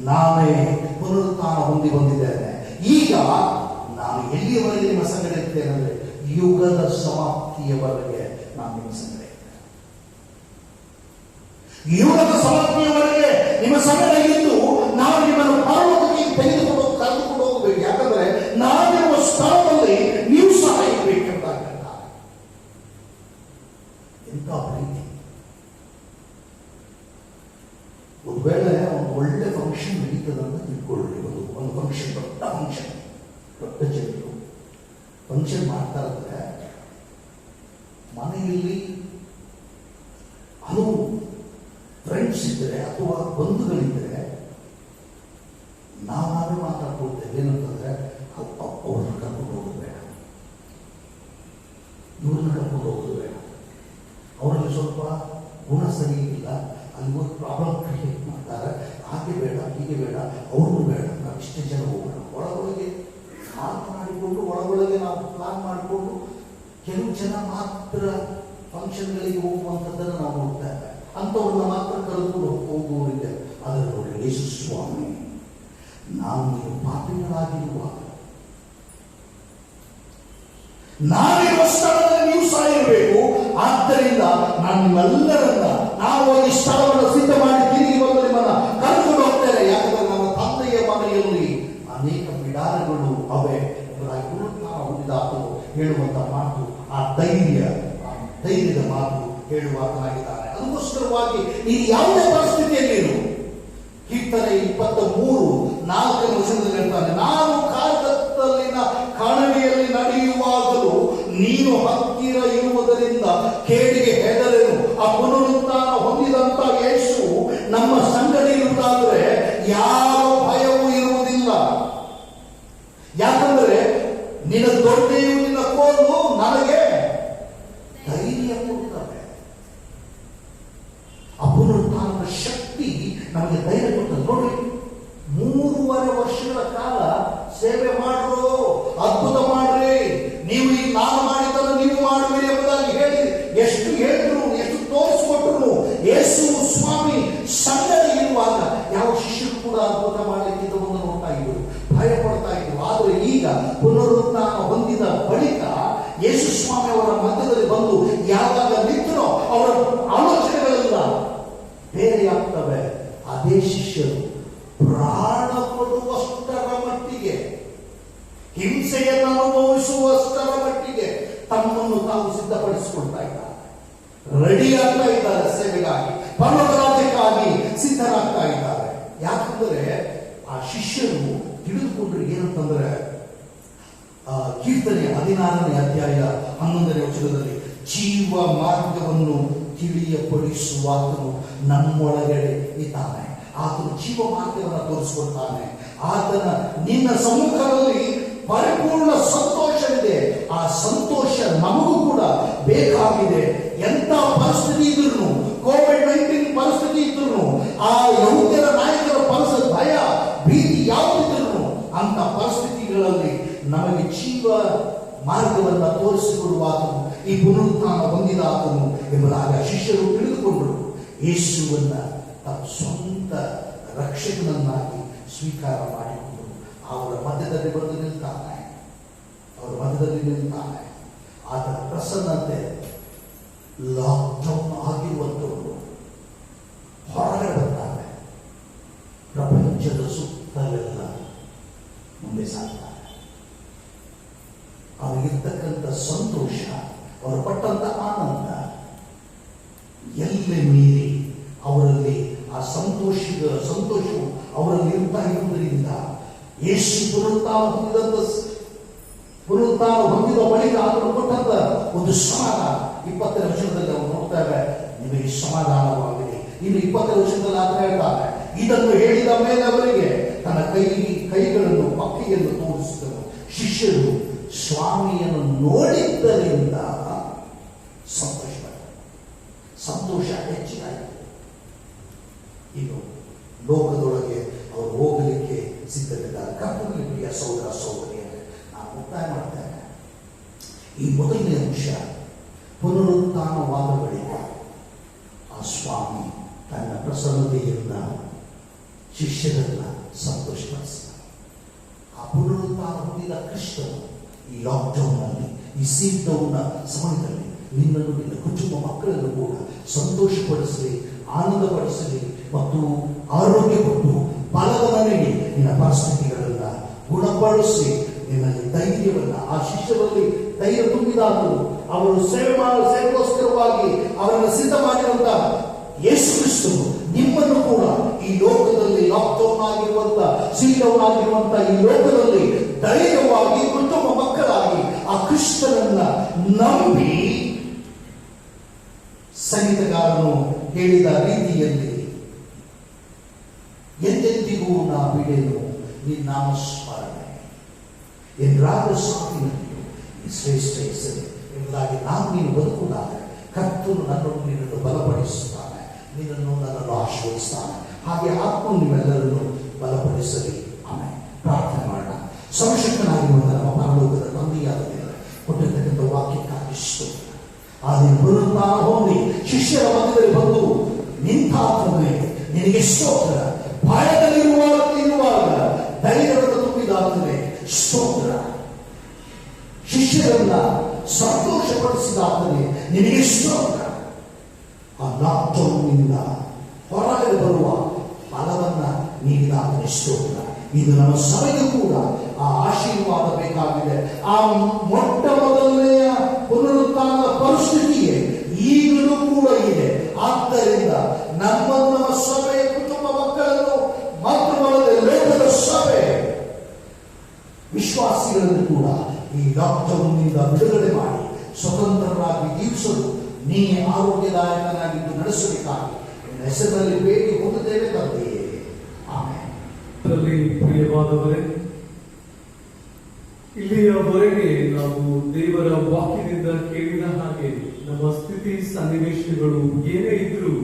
ನಾನೇ ಪುನರುತ್ಥಾನ ಹೊಂದಿ ಬಂದಿದ್ದೇನೆ. ಈಗ ನಾನು ಎಲ್ಲಿಯವರೆಗೆ ನಿಮ್ಮ ಸಂಗಡ ಇರ್ತೇನೆ ಅಂದ್ರೆ ಯುಗದ ಸಮಾಪ್ತಿಯವರೆಗೆ ನಾನು ನಿಮ್ಮ ಸಂಗಡ ಇರ್ತೇನೆ. ಯುಗದ ಸಮಾಪ್ತಿಯವರೆಗೆ ನಿಮ್ಮ ಸಂಗಡ ಇದ್ದು ನಾವು ನಿಮ್ಮನ್ನು ಪರಲೋಕಕ್ಕೆ ತೆಗೆದುಕೊಂಡು ಕರೆದುಕೊಂಡು ಹೋಗಬೇಕು. ಯಾಕಂದ್ರೆ ನಾವಿರುವ ಸ್ಥಳದಲ್ಲಿ ನೀವು ಸಹ ಇರಬೇಕೆಂಬ ಎಂತ ಪ್ರೀತಿ. ಒಂದು ವೇಳೆ ಒಂದು ಒಳ್ಳೆ ಫಂಕ್ಷನ್ ನಡೀತದಂತ ತಿಳ್ಕೊಳ್ಳಿ. ಒಂದು ಫಂಕ್ಷನ್, ದೊಡ್ಡ ಫಂಕ್ಷನ್, ದೊಡ್ಡ ಜನರು ಫಂಕ್ಷನ್ ಮಾಡ್ತಾ ಇದ್ರೆ ಮನೆಯಲ್ಲಿ ಹಲವು ಫ್ರೆಂಡ್ಸ್ ಇದ್ದರೆ ಅಥವಾ ಬಂಧುಗಳಿದ್ದರೆ ನಾವೇ ಮಾತಾಡ್ಕೊಳ್ತೇವೆ. ಏನಂತಂದ್ರೆ, ಅವ್ರನ್ನ ಕರ್ಕೊಂಡು ಹೋಗೋದು ಬೇಡ, ಇವ್ರನ್ನ ಕರ್ಕೊಂಡು ಹೋಗೋದು ಬೇಡ, ಅವರಲ್ಲಿ ಸ್ವಲ್ಪ ಗುಣ ಸರಿ ಇಲ್ಲ, ಅಲ್ಲಿ ಒಂದು ಪ್ರಾಬ್ಲಮ್ ಕ್ರಿಯೇಟ್ ಮಾಡ್ತಾರೆ, ಹಾಗೆ ಬೇಡ ಹೀಗೆ ಬೇಡ, ಅವ್ರನ್ನೂ ಬೇಡ, ನಾವು ಇಷ್ಟೇ ಜನ ಹೋಗೋಣ. ಒಳಗೊಳಗೆ ಮಾತನಾಡಿಕೊಂಡು ಒಳಗೊಳಗೆ ನಾವು ಪ್ಲಾನ್ ಮಾಡಿಕೊಂಡು ಕೆಲವು ಜನ ಮಾತ್ರ ಫಂಕ್ಷನ್ಗಳಿಗೆ ಹೋಗುವಂಥದ್ದನ್ನು ನಾವು ನೋಡ್ತಾ ಇದ್ದೇವೆ. ಅಂಥವ್ರನ್ನ ಮಾತ್ರ ಕರೆದುಕೊಂಡು ಹೋಗುವವರಿದೆ. ಅದರ ನೋಡಿ, ಯೇಸು ಸ್ವಾಮಿ ನಾವು ನೀವು ಪಾಪಿಗಳಾಗಿರುವಾಗ ನಾವಿರುವ ಸ್ಥಳದಲ್ಲಿ ನೀವು ಸಹ ಇರಬೇಕು. ಆದ್ದರಿಂದ ನಾನು ನಿಮ್ಮೆಲ್ಲರನ್ನ ನಾವು ಈ ಸ್ಥಳವನ್ನು ಸಿದ್ಧ ಮಾಡಿ ತಿರುಗಿ ಬಂದು ನಿಮ್ಮನ್ನ ಕರ್ಕೊಂಡು ಹೋಗ್ತೇನೆ. ಯಾಕಂದ್ರೆ ನನ್ನ ತಂದೆಯ ಮನೆಯಲ್ಲಿ ಅನೇಕ ಬಿಡಾರಗಳು ಅವೆ ಎಂಬುದಾಗಿ ಪುನರುತ್ಥಾನ ಹೊಂದಿದಾತನು ಹೇಳುವಂತ ಮಾತು, ಆ ಧೈರ್ಯದ ಮಾತು ಹೇಳುವಾತನಾಗಿದ್ದಾನೆ. ಅದಕ್ಕೋಸ್ಕರವಾಗಿ ನೀನು ಯಾವುದೇ ಪರಿಸ್ಥಿತಿಯಲ್ಲಿರು, ಕೀರ್ತನೆ 23:4 ವಚನದಲ್ಲಿ ಹೇಳ್ತಾನೆ, ನಾನು ಕಾಗದದಲ್ಲಿನ ಕಣಿವೆಯಲ್ಲಿ ನಡೆಯುವಾಗಲೂ ನೀನು ಹತ್ತಿರ ಇರುವುದರಿಂದ ಕೇಡಿಗೆ ಹೆದರೆನು. ಆ ಪುನರುತ್ಥಾನ ಹೊಂದಿದಂತ ಯೇಸು ನಮ್ಮ ಸಂಗಡ ಇರುವುದಾದ್ರೆ ಯಾವ ಭಯವೂ ಇರುವುದಿಲ್ಲ. ಯಾಕಂದ್ರೆ ನಿನ್ನ ದೊಡ್ಡೆಯು ನಿನ್ನ ಕೋಲು ನನಗೆ ಧೈರ್ಯ ಕೊಡುತ್ತವೆ. ಆ ಪುನರುತ್ಥಾನದ ಶಕ್ತಿ ನಮಗೆ ಧೈರ್ಯ ಕೊಡ್ತದೆ. ನೋಡಿ, 3.5 ವರ್ಷಗಳ ಕಾಲ ಸೇವೆ ಮಾಡ್ರು, ಅದ್ಭುತ ಮಾಡ್ರಿ, ನೀವು ಈಗ ನಾನು ಮಾಡಿದ್ದನ್ನು ನೀವು ಮಾಡುವಿರಿ ಎಂಬುದಾಗಿ ಹೇಳಿ ಎಷ್ಟು ಹೇಳಿದ್ರು, ಎಷ್ಟು ತೋರಿಸ್ಕೊಟ್ರು. ಯೇಸು ಸ್ವಾಮಿ ಸಂಗಡ ಇರುವಾಗ ಯಾವ ಶಿಷ್ಯರು ಕೂಡ ಅದ್ಭುತ ಮಾಡಲಿಕ್ಕೆ ಒಂದು ನೋಡ್ತಾ ಇದ್ರು, ಭಯ ಪಡ್ತಾ ಇದ್ರು. ಆದರೆ ಈಗ ಪುನರುತ್ಥಾನ ಹೊಂದಿದ ಬಳಿಕ ಯೇಸು ಸ್ವಾಮಿ ಅವರ ಮಧ್ಯದಲ್ಲಿ ಬಂದು ಯಾವಾಗ ನಿಂತರೋ ಅವರ ಆಲೋಚನೆಗಳೆಲ್ಲ ಬೇರೆಯಾಗ್ತವೆ. ಅದೇ ಶಿಷ್ಯರು ಪ್ರಾಣ ಕೊಡುವಷ್ಟರ ಮಟ್ಟಿಗೆ, ಹಿಂಸೆಯನ್ನು ಅನುಭವಿಸುವಷ್ಟರ ಮಟ್ಟಿಗೆ ತಮ್ಮನ್ನು ತಾವು ಸಿದ್ಧಪಡಿಸಿಕೊಳ್ತಾ ಇದ್ದಾರೆ, ರೆಡಿ ಆಗ್ತಾ ಇದ್ದಾರೆ, ಸೇವೆಗಾಗಿ, ಪರಲೋಕ ರಾಜ್ಯಕ್ಕಾಗಿ ಸಿದ್ಧರಾಗ್ತಾ ಇದ್ದಾರೆ. ಯಾಕಂದ್ರೆ ಆ ಶಿಷ್ಯರು ತಿಳಿದುಕೊಂಡ್ರೆ ಏನಂತಂದ್ರೆ, ಕೀರ್ತನೆ 16ನೇ ಅಧ್ಯಾಯ 11ನೇ ವಚನದಲ್ಲಿ ಜೀವ ಮಾರ್ಗವನ್ನು ತಿಳಿಯಪಡಿಸುವಾತನು ನಮ್ಮೊಳಗಡೆ ಇದ್ದಾನೆ. ಆತನು ಜೀವ ಮಾರ್ಗವನ್ನು ತೋರಿಸಿಕೊಡ್ತಾನೆ. ಆತನ ನಿನ್ನ ಸಮ್ಮುಖದಲ್ಲಿ ಪರಿಪೂರ್ಣ ಸಂತೋಷವಿದೆ. ಆ ಸಂತೋಷ ನಮಗೂ ಕೂಡ ಬೇಕಾಗಿದೆ. ಎಂತ ಪರಿಸ್ಥಿತಿ ಇದ್ರು, ಕೋವಿಡ್-19 ಪರಿಸ್ಥಿತಿ ಇದ್ರು, ಆ ಯಹೂದ್ಯರ ನಾಯಕರ ಪರಿಸ್ಥಿತಿ, ಭಯ ಭೀತಿ ಯಾವುದಿದ್ರು, ಅಂತ ಪರಿಸ್ಥಿತಿಗಳಲ್ಲಿ ನಮಗೆ ಜೀವ ಮಾರ್ಗವನ್ನು ತೋರಿಸಿಕೊಡುವಾತನು ಈ ಪುನರುತ್ಥಾನ ಹೊಂದಿದ ಆತನು ಎಂಬುದಾಗಿ ಶಿಷ್ಯರು ತಿಳಿದುಕೊಂಡರು. ಯೇಸುವನ್ನ ತಮ್ಮ ಸ್ವಂತ ರಕ್ಷಕನನ್ನಾಗಿ ಸ್ವೀಕಾರ ಮಾಡಿಕೊಂಡರು. ಅವರ ಮಧ್ಯದಲ್ಲಿ ಬಂದು ನಿಲ್ತಾನೆ, ಆತನ ಪ್ರಸನ್ನತೆ ಲಾಕ್ಡೌನ್ ಆಗಿರುವಂಥವರು ಹೊರಗಡೆ ಬರ್ತಾರೆ, ಪ್ರಪಂಚದ ಸುತ್ತಲೆಲ್ಲ ಮುಂದೆ ಸಾಗ್ತಾರೆ. ಅವರಿಗಿರ್ತಕ್ಕಂಥ ಸಂತೋಷ, ಅವರು ಪಟ್ಟಂತ ಆನಂದ ಎಲ್ಲೆ ಮೀರಿ ಅವರಲ್ಲಿ ಆ ಸಂತೋಷವು ಅವರಲ್ಲಿ ಇರ್ತಾ ಇರುವುದರಿಂದ ಯೇಸು ಪುನರುತ್ಥಾನ ಹೊಂದಿದ ಬಳಿಕ ಅವರು ಕೊಟ್ಟಂತ ಒಂದು ಸಮಾಧಾನ 20ನೇ ವಚನದಲ್ಲಿ ನಾವು ನೋಡ್ತೇವೆ, ನಿಮಗೆ ಸಮಾಧಾನವಾಗಿದೆ. ಇನ್ನು 20ನೇ ವಚನದಲ್ಲಿ ಆತ ಹೇಳ್ತಾರೆ, ಇದನ್ನು ಹೇಳಿದ ಮೇಲೆ ಅವರಿಗೆ ತನ್ನ ಕೈಗಳನ್ನು ಪಕ್ಕೆಯನ್ನು ತೋರಿಸಿದರು. ಶಿಷ್ಯರು ಸ್ವಾಮಿಯನ್ನು ನೋಡಿದ್ದರಿಂದ ಸಂತೋಷ ಹೆಚ್ಚಾಯಿತು. ಇನ್ನು ಲೋಕದೊಳಗೆ ಅವರು ಹೋಗಲಿಕ್ಕೆ ಸಿದ್ಧರಿದ್ದಾರೆ. ಕರ್ತನಲ್ಲಿ ಪ್ರಿಯ ಸಹೋದರ ಸಹೋದರಿಯರೇ, ನಾನು ಮುಕ್ತಾಯ ಮಾಡ್ತೇನೆ. ಈ ಮೊದಲನೇ ಅಂಶ, ಪುನರುತ್ಥಾನವಾದ ಬಳಿಕ ಆ ಸ್ವಾಮಿ ತನ್ನ ಪ್ರಸನ್ನತೆಯಿಂದ ಶಿಷ್ಯರನ್ನ ಸಂತೋಷಪಡಿಸಿದ. ಆ ಪುನರುತ್ಥಾನ ಹೊಂದಿದ ಕ್ರಿಸ್ತನು ಈ ಲಾಕ್ಡೌನ್ನಲ್ಲಿ, ಈ ಸೀಲ್ಡೌನ್ನ ಸಮಯದಲ್ಲಿ ನಿನ್ನನ್ನು, ನಿನ್ನ ಕುಟುಂಬ ಮಕ್ಕಳನ್ನು ಕೂಡ ಸಂತೋಷಪಡಿಸಲಿ, ಆನಂದಪಡಿಸಲಿ ಮತ್ತು ಆರೋಗ್ಯ ಕೊಟ್ಟು ಬಲವನ್ನು ನೀಡಿ ನಿನ್ನ ಪರಿಸ್ಥಿತಿಗಳನ್ನ ಗುಣಪಡಿಸಿ ನಿನ್ನಲ್ಲಿ ಧೈರ್ಯವನ್ನ, ಆ ಶಿಷ್ಯರಲ್ಲಿ ಧೈರ್ಯ ತುಂಬಿದಾಗಲು ಅವರು ಸೇವೆಗೋಸ್ಕರವಾಗಿ ಅವರನ್ನು ಸಿದ್ಧ ಮಾಡಿರುವಂತ ಯೇಸು ಕ್ರಿಸ್ತನು ನಿಮ್ಮನ್ನು ಕೂಡ ಈ ಲೋಕದಲ್ಲಿ ಲಾಕ್ಡೌನ್ ಆಗಿರುವಂತ, ಸೀಲ್ಡೌನ್ ಆಗಿರುವಂತ ಈ ಲೋಕದಲ್ಲಿ ಧೈರ್ಯವಾಗಿ ಕುಟುಂಬ ಮಕ್ಕಳಾಗಿ ಆ ಕ್ರಿಸ್ತನನ್ನ ನಂಬಿ, ಸಂಗೀತಗಾರನು ಹೇಳಿದ ರೀತಿಯಲ್ಲಿ, ಎಂದೆಂದಿಗೂ ನಾ ಬಿಡೆನು ನಿನ್ನ ನಾಮಸ್ಮರಣೆ ಎಂದಾದ ಸಾಕಿನಲ್ಲಿಯೂ ಈ ಶ್ರೇಷ್ಠ ಹೆಸರು ಎಂಬುದಾಗಿ ನಾವು ನೀನು ಬದುಕುವಾಗ ಕರ್ತನು ನನ್ನನ್ನು ನಿನ್ನನ್ನು ಬಲಪಡಿಸುತ್ತಾನೆ, ನಿನ್ನನ್ನು ನನ್ನನ್ನು ಆಶ್ರಯಿಸ್ತಾನೆ. ಹಾಗೆ ಆತ್ಮನು ನೀವೆಲ್ಲರನ್ನು ಬಲಪಡಿಸಲಿ. ಆಮೇಲೆ ಪ್ರಾರ್ಥನೆ ಮಾಡೋಣ. ಸರ್ವಶಕ್ತನಾಗಿರುವಂತಹ ನಮ್ಮ ಪರಲೋಕದ ತಂದೆಯಾದ ದೇವರೇ, ಕೊಟ್ಟಿರ್ತಕ್ಕಂಥ ವಾಕ್ಯಕ್ಕಾಗಿ ಸ್ತೋತ್ರ. ಆ ದಿನ ಪುನರುತ್ಥಾನ ಹೊಂದಿ ಶಿಷ್ಯರ ಮಧ್ಯದಲ್ಲಿ ಬಂದು ನಿಂತಾತನೇ ನಿನಗೆ ಸ್ತೋತ್ರ. ಭಯದಲ್ಲಿರುವಾಗ ಧೈರ್ಯವನ್ನು ತುಂಬಿದಾತನೇ ಸ್ತೋತ್ರ. ಶಿಷ್ಯರನ್ನ ಸಂತೋಷಪಡಿಸಿದಾತನೇ ನಿನಗೆ ಸ್ತೋತ್ರ. ಆ ಲಾಕ್ಡೌನ್ನಿಂದ ಹೊರಗೆ ಬರುವ ಫಲವನ್ನ ನೀಡಿದಾತನೇ ಸ್ತೋತ್ರ. ಇದು ನಮ್ಮ ಸಭೆಗೂ ಕೂಡ ಆ ಆಶೀರ್ವಾದ ಬೇಕಾಗಿದೆ. ಆ ಮೊಟ್ಟ ಮೊದಲನೆಯ ಪುನರುತ್ಥಾನ ಪರಿಸ್ಥಿತಿಯೇ ಈಗಲೂ ಕೂಡ ಇದೆ. ಆದ್ದರಿಂದ ನಮ್ಮ ಸಭೆಯ ಕುಟುಂಬ ಮಕ್ಕಳನ್ನು ಮಾತ್ರವಲ್ಲದೆ ಲೋಕದ ಸಭೆ ವಿಶ್ವಾಸಿಗಳನ್ನು ಕೂಡ ಈ ಲಾಕ್ಡೌನ್ನಿಂದ ಬಿಡುಗಡೆ ಮಾಡಿ ಸ್ವತಂತ್ರರಾಗಿ ಜೀವಿಸಲು ನೀನೇ ಆರೋಗ್ಯದಾಯಕನಾಗಿದ್ದು ನಡೆಸಬೇಕಾಗಿ ನಿನ್ನ ಹೆಸರಿನಲ್ಲಿ ಬೇಡಿ ಹೊಂದುತ್ತೇವೆ ತಂದೆಯೇ. ಆಮೇಲೆ ಪ್ರಿಯವಾದವರೇ, ಇಲ್ಲಿಯವರೆಗೆ ನಾವು ದೇವರ ವಾಕ್ಯದಿಂದ ಕೇಳಿದ ಹಾಗೆ ನಮ್ಮ ಸ್ಥಿತಿ ಸನ್ನಿವೇಶಗಳು ಏನೇ ಇದ್ರೂ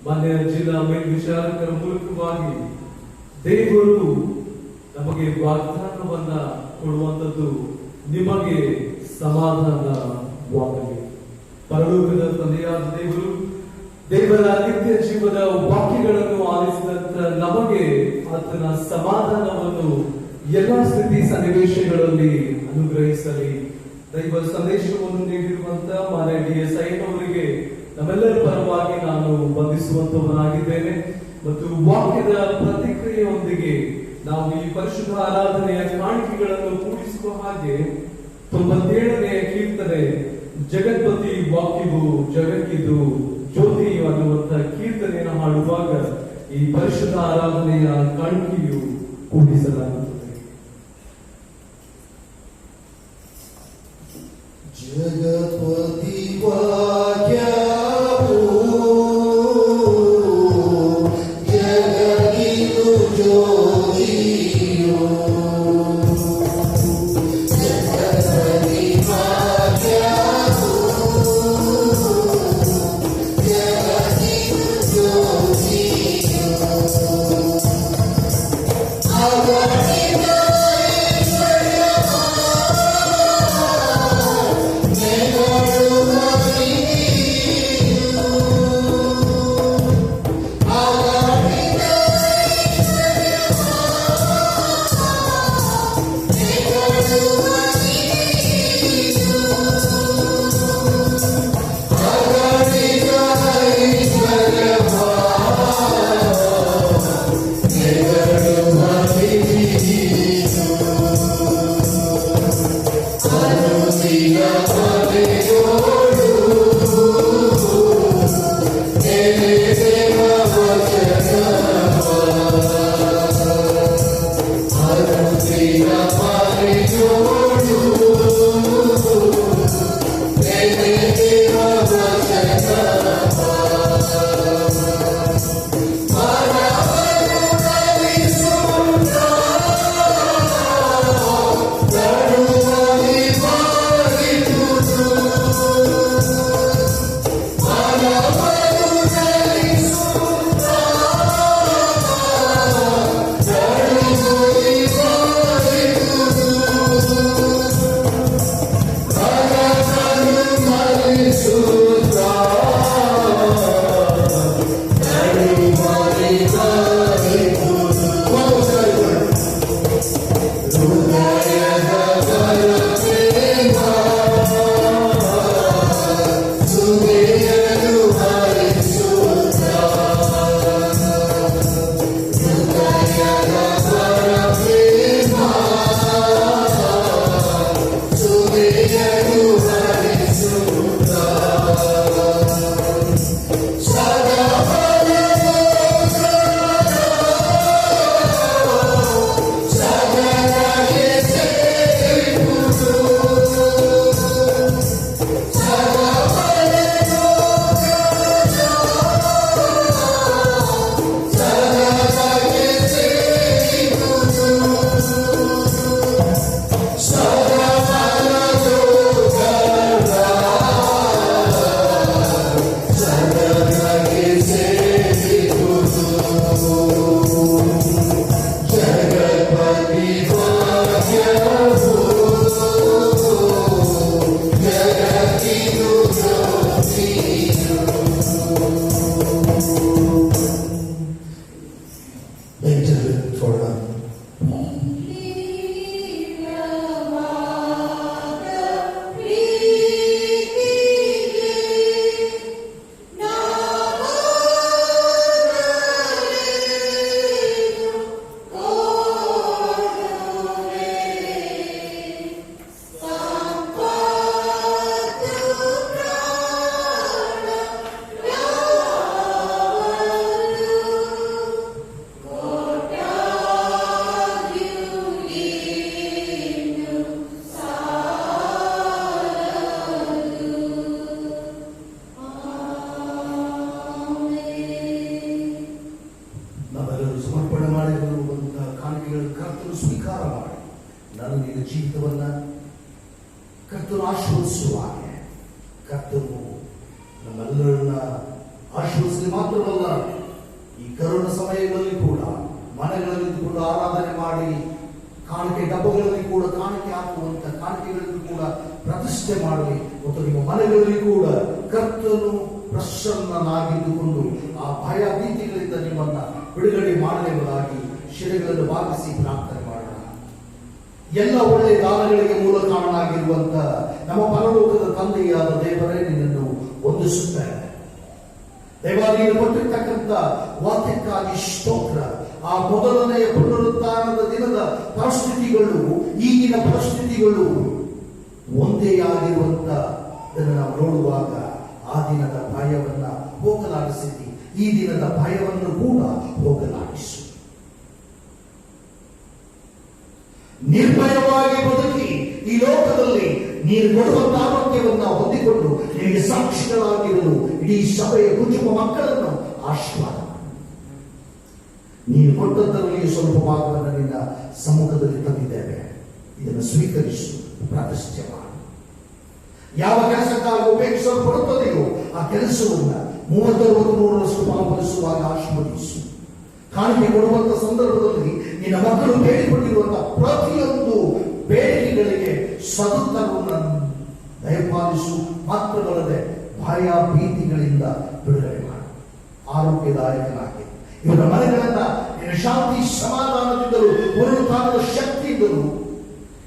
ಮಾನ್ಯ ಜಿಲ್ಲಾ ಮೇಲ್ವಿಚಾರಕರ ಮೂಲಕವಾಗಿ ದೇವರು ನಮಗೆ ವಾಗ್ದಾನವನ್ನ ಕೊಡುವಂಥದ್ದು, ನಿಮಗೆ ಸಮಾಧಾನವಾಗಲಿ. ಪರಲೋಕದ ತಂದೆಯಾದ ದೇವರು ದೇವರ ನಿತ್ಯ ಜೀವದ ವಾಕ್ಯಗಳನ್ನು ಆಲಿಸಿದಂತ ನಮಗೆ ಆತನ ಸಮಾಧಾನವನ್ನು ಎಲ್ಲ ಸ್ಥಿತಿ ಸನ್ನಿವೇಶಗಳಲ್ಲಿ ಅನುಗ್ರಹಿಸಲಿ. ದೈವ ಸಂದೇಶವನ್ನು ನೀಡಿರುವಂತಹ ಮಾನ್ಯ DSI ಅವರಿಗೆ ನಮ್ಮೆಲ್ಲರ ಪರವಾಗಿ ನಾನು ವಂದಿಸುವಂತವನಾಗಿದ್ದೇನೆ. ಮತ್ತು ವಾಕ್ಯದ ಪ್ರತಿಕ್ರಿಯೆಯೊಂದಿಗೆ ನಾವು ಈ ಪರಿಶುದ್ಧ ಆರಾಧನೆಯ ಕಾಣಿಕೆಗಳನ್ನು ಕೂಡಿಸುವ ಹಾಗೆ 97ನೇ ಕೀರ್ತನೆ, ಜಗತ್ಪತಿ ವಾಕ್ಯವು ಜಗಕ್ಕಿದು ಜ್ಯೋತಿ ಅನ್ನುವಂತಹ ಕೀರ್ತನೆಯನ್ನು ಹಾಡುವಾಗ ಈ ಪರಿಶುದ್ಧ ಆರಾಧನೆಯ ಕಾಣಿಕೆಯು ಕೂಡಿಸಲಾಗುತ್ತದೆ. ಜಗತ್ಪತಿ ವಾಕ್ಯವು ಜಗಕ್ಕಿದು ಜ್ಯೋತಿಯು, ಜಗತ್ಪತಿ ವಾಕ್ಯವು ಜಗಕ್ಕಿದು ಜ್ಯೋತಿಯು, Hallelujah. ಕರ್ತನು ಆಶೀರ್ವದಿಸುವಾಗೆ ಕರ್ತನು ನಮ್ಮೆಲ್ಲರನ್ನ ಆಶೀರ್ವದಿಸಲಿ ಮಾತ್ರವಲ್ಲ, ಈ ಕರೋನಾ ಸಮಯಗಳಲ್ಲಿ ಕೂಡ ಮನೆಗಳಲ್ಲಿ ಕೂಡ ಆರಾಧನೆ ಮಾಡಿ ಕಾಣಿಕೆ ಡಬ್ಬಗಳಲ್ಲಿ ಕೂಡ ಕಾಣಿಕೆ ಹಾಕುವಂತ ಕಾಣಿಕೆಗಳಲ್ಲಿ ಕೂಡ ಪ್ರತಿಷ್ಠೆ ಮಾಡಲಿ ಮತ್ತು ನಿಮ್ಮ ಮನೆಗಳಲ್ಲಿ ಕೂಡ ಕರ್ತನು ಪ್ರಸನ್ನನಾಗಿದ್ದುಕೊಂಡು ಆ ಭಯ ಭೀತಿಗಳಿಂದ ನಿಮ್ಮನ್ನ ಬಿಡುಗಡೆ ಮಾಡಲೆಂಬುದಾಗಿ ಶಿರಗಳನ್ನು ಭಾಗಿಸಿ ಪ್ರಾರ್ಥನೆ ಮಾಡೋಣ. ಎಲ್ಲ ಒಳ್ಳೆಯ ದಾನಗಳಿಗೆ ಮೂಲ ಕಾರಣನಾಗಿರುವಂತ ನಮ್ಮ ಪರಲೋಕದ ತಂದೆಯಾದ ದೇವರೇ ನಿನ್ನನ್ನು ವಂದಿಸುತ್ತೇನೆ. ದೇವ, ನೀನು ಕೊಟ್ಟಿರ್ತಕ್ಕಂಥ ವಾಕ್ಯಕ್ಕಾಗಿ ಸ್ತೋತ್ರ. ಆ ಮೊದಲನೆಯ ಪುನರುತ್ಥಾನದ ದಿನದ ಪರಿಸ್ಥಿತಿಗಳು ಈಗಿನ ಪರಿಸ್ಥಿತಿಗಳು ಒಂದೇ ಆಗಿರುವಂತ ನಾವು ನೋಡುವಾಗ ಆ ದಿನದ ಭಯವನ್ನ ಹೋಗಲಾಡಿಸಿದ್ದಿ, ಈ ದಿನದ ಭಯವನ್ನು ಕೂಡ ಹೋಗಲಾಡಿಸು. ನಿರ್ಭಯವಾಗಿ ಬದುಕಿ ಈ ಲೋಕದಲ್ಲಿ ನೀನು ಕೊಡುವಂತ ಆರೋಗ್ಯವನ್ನ ಹೊಂದಿಕೊಂಡು ನಿನಗೆ ಸಾಕ್ಷಿಗಳಾಗಿರಲು ಇಡೀ ಸಭೆಯ ಕುಟುಂಬ ಮಕ್ಕಳನ್ನು ಆಶೀರ್ವಾದ. ನೀನು ಕೊಟ್ಟದ್ದರಲ್ಲಿ ಸ್ವಲ್ಪ ಭಾಗವನ್ನು ನಿನ್ನ ಸಮ್ಮುಖದಲ್ಲಿ ತಂದಿದ್ದೇವೆ, ಇದನ್ನು ಸ್ವೀಕರಿಸು, ಪ್ರತಿಷ್ಠೆ ಮಾಡು. ಯಾವ ಕೆಲಸಕ್ಕಾಗಿ ಉಪಯೋಗಿಸಲ್ಪಡುತ್ತದೆಯೋ ಆ ಕೆಲಸವನ್ನ 30-60-100ರಷ್ಟು ಫಲಪಡಿಸುವಾಗ ಆಶೀರ್ವದಿಸು. ಕಾಣಿಕೆ ಕೊಡುವಂತ ಸಂದರ್ಭದಲ್ಲಿ ನಿನ್ನ ಮಕ್ಕಳು ಬೇಡಿಕೊಂಡಿರುವಂತಹ ಪ್ರತಿಯೊಂದು ಬೇಡಿಕೆಗಳಿಗೆ ಸದುತ್ತರವನ್ನು ದಯಪಾಲಿಸು. ಮಾತ್ರವಲ್ಲದೆ ಭಯ ಭೀತಿಗಳಿಂದ ಬಿಡುಗಡೆ ಮಾಡು. ಆರೋಗ್ಯದಾಯಕನಾಗಿ ಇವರ ಮನೆಗಳನ್ನ ನಿನ್ನ ಶಾಂತಿ ಸಮಾಧಾನದಿಂದಲೂ ಪುನರುತ್ಥಾನದ ಶಕ್ತಿಯಿಂದಲೂ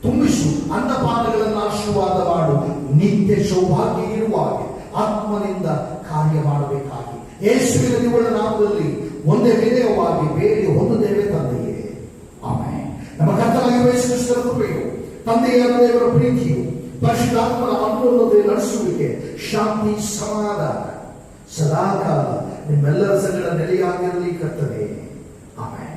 ತುಂಬಿಸು. ಅನ್ನಪಾನಗಳನ್ನು ಆಶೀರ್ವಾದ ಮಾಡು. ನಿತ್ಯ ಸೌಭಾಗ್ಯ ಇರುವ ಹಾಗೆ ಆತ್ಮನಿಂದ ಕಾರ್ಯ ಮಾಡಬೇಕಾಗಿ ಯೇಸುವಿನ ನಿವ್ವಳ ನಾಮದಲ್ಲಿ ಒಂದೇ ವಿನಯವಾಗಿ ಬೇಡಿ ಹೊಂದುತ್ತೇವೆ ತಂದೆಯೇ, ಆಮೆನ್. ನಮ್ಮ ಕರ್ತನಾಗಿರುವ ಯೇಸು ಕ್ರಿಸ್ತನ ಕೃಪೆಯು, ತಂದೆಯಾದ ದೇವರ ಪ್ರೀತಿಯು, ಪರಿಶುದ್ಧಾತ್ಮನ ಅನುಕೂಲತೆ ನಡೆಸುವಿಕೆ, ಶಾಂತಿ, ಸಮಾಧಾನ ಸದಾಕಾಲ ನಿಮ್ಮೆಲ್ಲರ ಸಂಗಡ ನೆಲೆಯಾಗಿರಲಿ ಕರ್ತನೇ. ಆಮೆನ್.